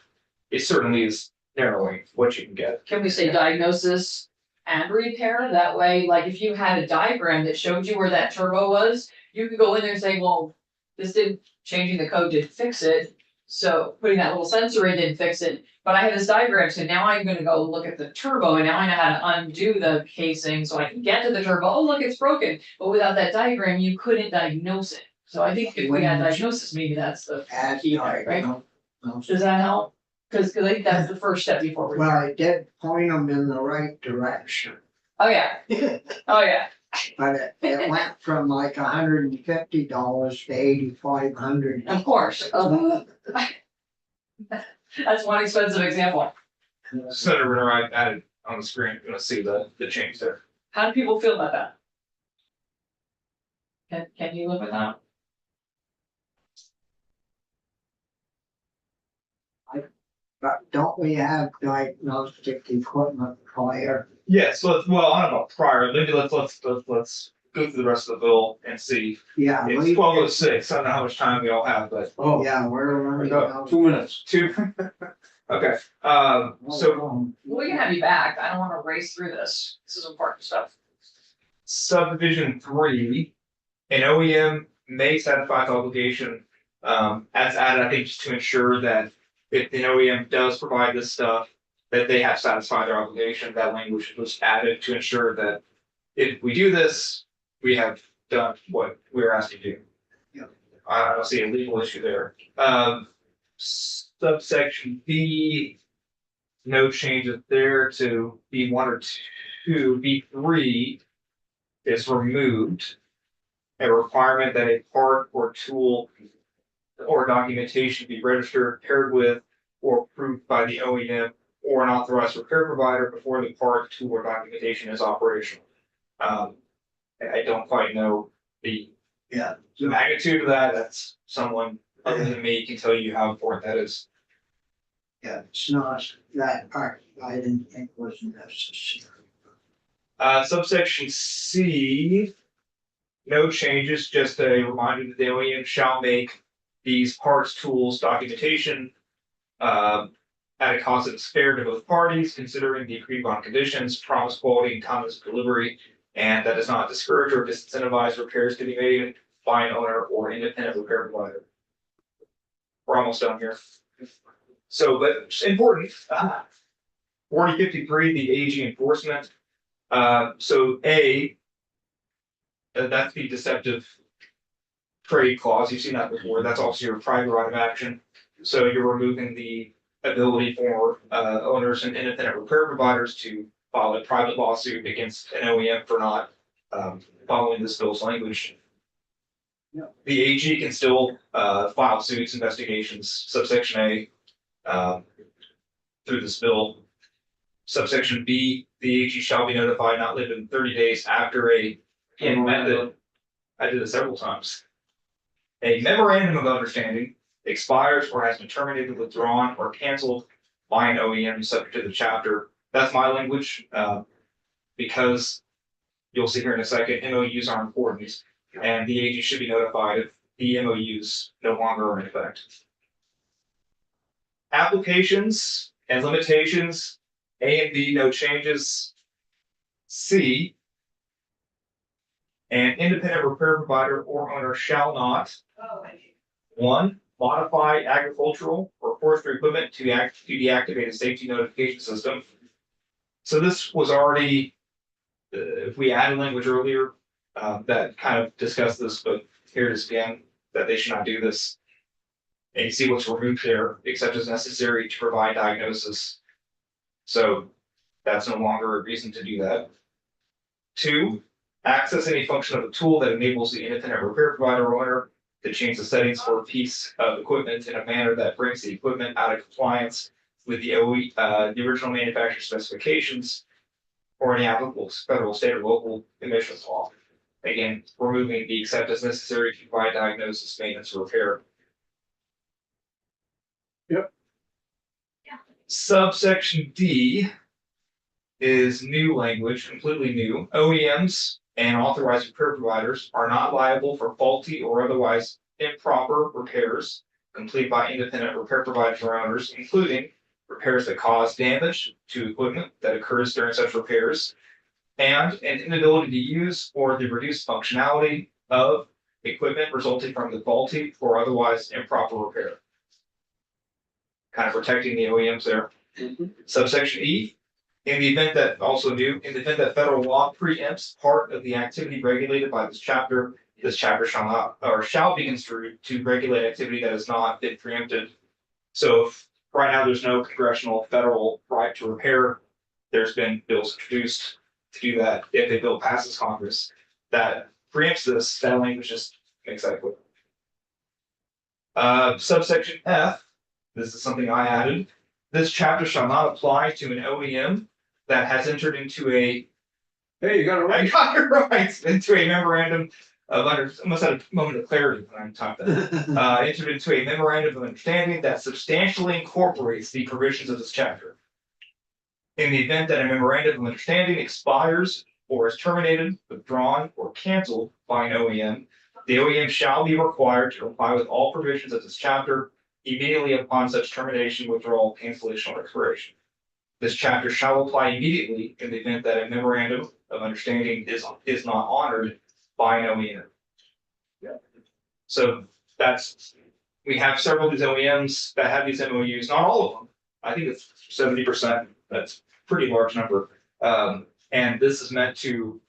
it certainly is narrowing what you can get. Can we say diagnosis and repair? That way, like if you had a diagram that showed you where that turbo was, you could go in there and say, well, changing the code didn't fix it. So putting that little sensor in didn't fix it, but I had this diagram, so now I'm gonna go look at the turbo and now I know how to undo the casing so I can get to the turbo. Oh, look, it's broken. But without that diagram, you couldn't diagnose it. So I think if we had diagnosis, maybe that's the key, right? Does that help? Cause I think that's the first step before we. Well, it did point them in the right direction. Oh, yeah. Oh, yeah. But it went from like $150 to $8,500. Of course. That's one expensive example. Senator Renner, I added on the screen, you're gonna see the change there. How do people feel about that? Can you live with that? But don't we have diagnostic equipment prior? Yes, well, I don't know, prior, maybe let's go through the rest of the bill and see. Yeah. It's we- 12:06. I don't know how much time we all have, but Oh, Yeah, we're we running got out. 2 minutes. two. Okay, so We can have you back. I don't wanna race through this. This is important stuff. subdivision 3, an OEM may satisfy the obligation. As added, I think, just to ensure that if the OEM does provide this stuff, that they have satisfied their obligation. That language was added to ensure that if we do this, we have done what we're asked to do. Yeah. I don't see a legal issue there. Subsection B, no changes there to B1 or 2. B3 is removed. A requirement that a part or tool or documentation be registered, paired with, or approved by the OEM or an authorized repair provider before the part, tool, or documentation is operational. I don't quite know the Yeah. magnitude of that. That's someone other than me can tell you how important that is. Yeah, it's not that part, I didn't think was necessary. Subsection C, no changes, just a reminder that the OEM shall make these parts, tools, documentation at a cost that's fair to both parties, considering the agreed upon conditions, promised quality, and timeless delivery, and that does not discourage or disincentivize repairs to be made by an owner or independent repair provider. We're almost done here. So, but it's important. 4053, the AG enforcement. So A, that's the deceptive trade clause. You've seen that before. That's also your private right of action. So you're removing the ability for owners and independent repair providers to file a private lawsuit against an OEM for not following this bill's language. Yeah. The AG can still file suits, investigations, subsection A, through this bill. Subsection B, the AG shall be notified not later than 30 days after a method. I did it several times. A memorandum of understanding expires or has been terminated, withdrawn, or canceled by an OEM subject to the chapter. That's my language, because you'll see here in a second, MOUs are important, and the AG should be notified if the MOUs no longer are in effect. Applications and limitations, A and B, no changes. C, an independent repair provider or owner shall not, 1, modify agricultural or forestry equipment to deactivate a safety notification system. So this was already, if we added language earlier, that kind of discussed this, but here it is again, that they should not do this. And you see what's removed there, except as necessary to provide diagnosis. So that's no longer a reason to do that. 2, access any function of a tool that enables the independent repair provider or owner to change the settings for a piece of equipment in a manner that brings the equipment out of compliance with the the original manufacturer specifications or any applicable federal, state, or local emissions law. Again, removing the except as necessary to provide diagnosis, maintenance, or repair. Yep. Subsection D is new language, completely new. OEMs and authorized repair providers are not liable for faulty or otherwise improper repairs completed by independent repair providers or owners, including repairs that cause damage to equipment that occurs during such repairs, and an inability to use or the reduced functionality of equipment resulting from the faulty or otherwise improper repair. Kind of protecting the OEMs there. Subsection E, in the event that federal law preempts part of the activity regulated by this chapter shall not, or shall be construed to regulate activity that has not been preempted. So if right now there's no congressional federal right to repair, there's been bills introduced to do that. If a bill passes Congress that preempts this, that language just makes that clear. Subsection F, this is something I added. This chapter shall not apply to an OEM that has entered into a, Hey, you got it right. I got it right, into a memorandum almost had a moment of clarity when I typed that. Entered into a memorandum of understanding that substantially incorporates the provisions of this chapter. In the event that a memorandum of understanding expires or is terminated, withdrawn, or canceled by an OEM, the OEM shall be required to comply with all provisions of this chapter immediately upon such termination, withdrawal, cancellation, or expiration. This chapter shall apply immediately in the event that a memorandum of understanding is not honored by an OEM. So we have several of these OEMs that have these MOUs, not all of them. I think it's 70%. That's a pretty large number. And this is meant to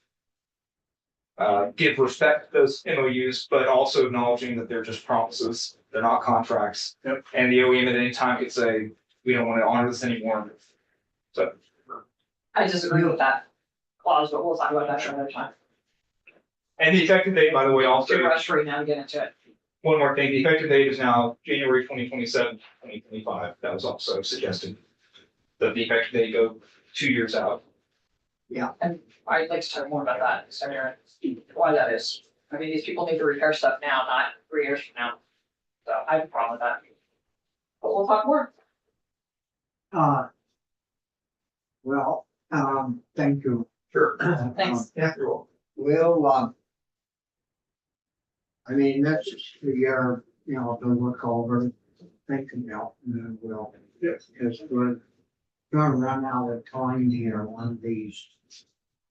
give respect to those MOUs, but also acknowledging that they're just promises. They're not contracts. Yep. And the OEM at any time could say, we don't want to honor this anymore. So. I disagree with that clause, but we'll talk about that another time. And the effective date, by the way, also. Too rush right now to get into it. One more thing, the effective date is now January 2027, 2025. That was also suggested. That the effective date go 2 years out. And I'd like to talk more about that, Sarah, why that is. I mean, these people need to repair stuff now, not 3 years from now. So I have a problem with that. But we'll talk more. Well, thank you. Sure. Thanks. Yeah, you're welcome. We'll, I mean, that's your, the look over, think about, and then we'll, because we're gonna run out of time here on these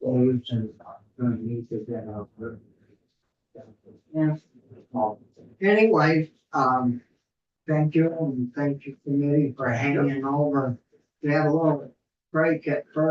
days and gonna need to get up. Yeah. Anyway, thank you, and thank you committee for hanging over. We had a little break at first.